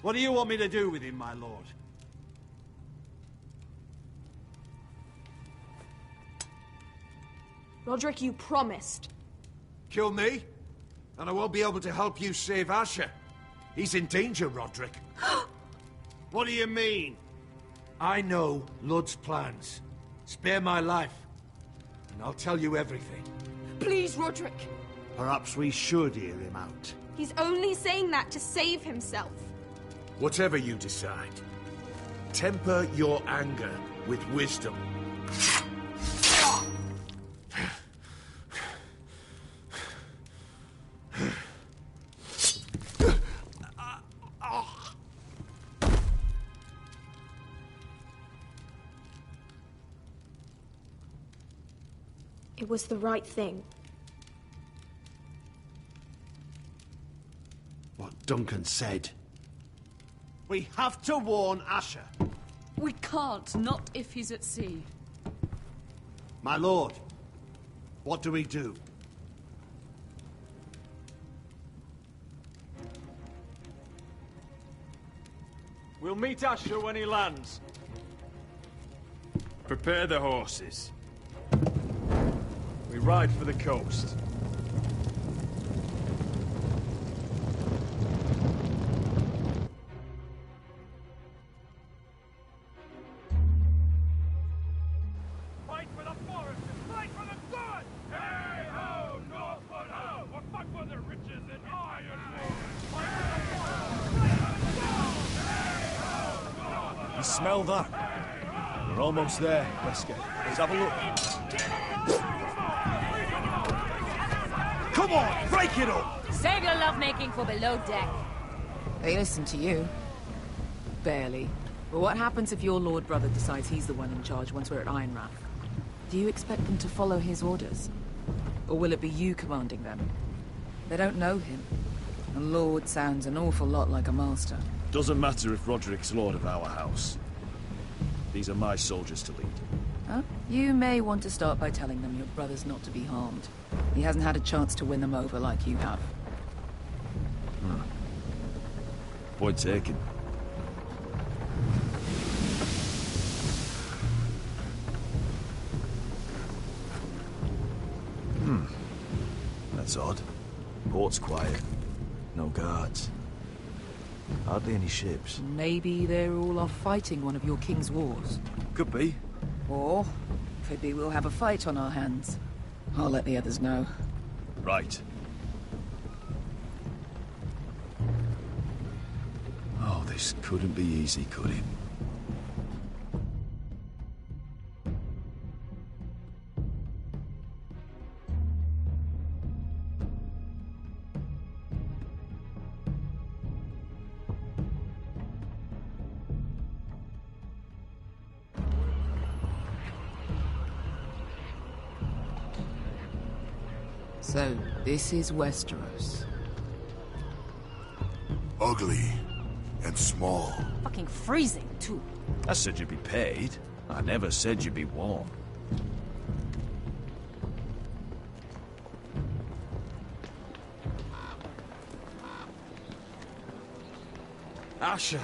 Speaker 3: What do you want me to do with him, my lord?
Speaker 21: Roderick, you promised.
Speaker 12: Kill me, and I won't be able to help you save Asher. He's in danger, Roderick.
Speaker 3: What do you mean?
Speaker 12: I know Ludd's plans. Spare my life, and I'll tell you everything.
Speaker 21: Please, Roderick.
Speaker 3: Perhaps we should hear him out.
Speaker 21: He's only saying that to save himself.
Speaker 12: Whatever you decide, temper your anger with wisdom.
Speaker 21: It was the right thing.
Speaker 3: What Duncan said. We have to warn Asher.
Speaker 21: We can't, not if he's at sea.
Speaker 3: My lord, what do we do?
Speaker 10: We'll meet Asher when he lands. Prepare the horses. We ride for the coast. Fight for the forest and fight for the good! Hey ho, Northwood ho! Or fight for the riches in Ironwood! Fight for the forest! Fight for the good! Hey ho, Northwood!
Speaker 6: You smell that? We're almost there, Wesker. Let's have a look. Come on, break it up!
Speaker 18: Save your lovemaking for below deck.
Speaker 13: They listen to you. Barely. But what happens if your lord brother decides he's the one in charge once we're at Ironrath? Do you expect them to follow his orders? Or will it be you commanding them? They don't know him. A lord sounds an awful lot like a master.
Speaker 6: Doesn't matter if Roderick's lord of our house. These are my soldiers to lead.
Speaker 13: Huh? You may want to start by telling them your brother's not to be harmed. He hasn't had a chance to win them over like you have.
Speaker 6: Point taken. That's odd. Port's quiet. No guards. Hardly any ships.
Speaker 13: Maybe they're all off fighting one of your king's wars.
Speaker 6: Could be.
Speaker 13: Or could be we'll have a fight on our hands. I'll let the others know.
Speaker 6: Right. Oh, this couldn't be easy, could it?
Speaker 13: So, this is Westeros.
Speaker 20: Ugly, and small.
Speaker 18: Fucking freezing, too.
Speaker 6: I said you'd be paid. I never said you'd be warm.
Speaker 9: Asher,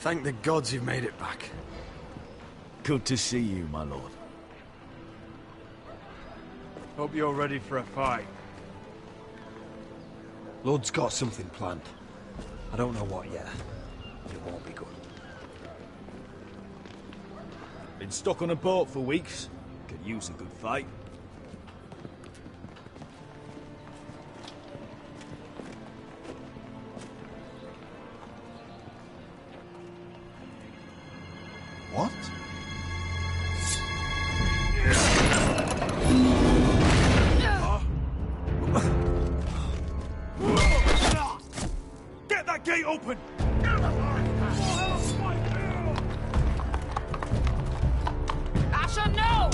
Speaker 9: thank the gods you've made it back.
Speaker 6: Good to see you, my lord.
Speaker 10: Hope you're ready for a fight.
Speaker 9: Lord's got something planned. I don't know what yet. It won't be good.
Speaker 6: Been stuck on a boat for weeks. Could use a good fight.
Speaker 20: What?
Speaker 10: Get that gate open!
Speaker 19: Asher, no!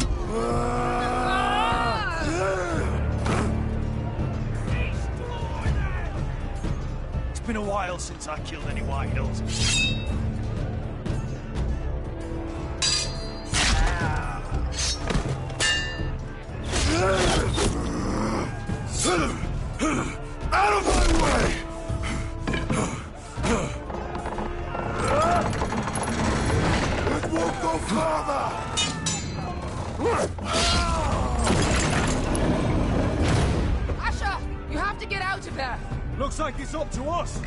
Speaker 10: It's been a while since I killed any White Hills.
Speaker 20: Out of my way! It won't go farther!
Speaker 19: Asher, you have to get out of there!
Speaker 10: Looks like it's up to us.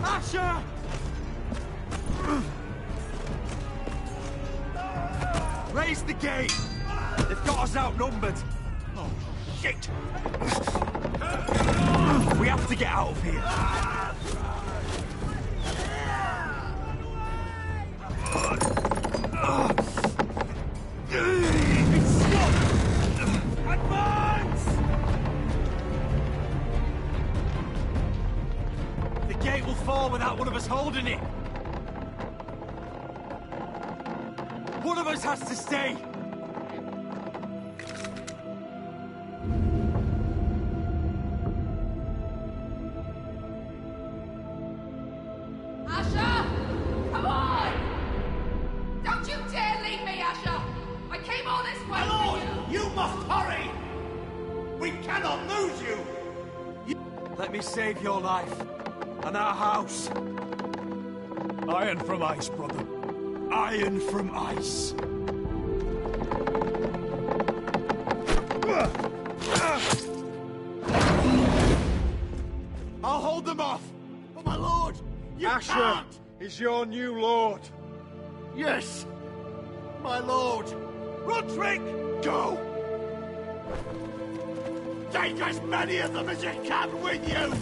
Speaker 10: Asher! Raise the gate! They've got us outnumbered. Oh, shit! We have to get out of here. It's stopped! Advance! The gate will fall without one of us holding it. One of us has to stay.
Speaker 19: Asher! Come on! Don't you dare leave me, Asher! I came all this way
Speaker 10: My lord,
Speaker 19: for you!
Speaker 10: you must hurry! We cannot lose you! Let me save your life and our house. Iron from ice, brother. Iron from ice. I'll hold them off. But my lord, you
Speaker 3: Asher
Speaker 10: can't!
Speaker 3: is your new lord.
Speaker 10: Yes, my lord. Roderick, go! Take as many of them as you can with you!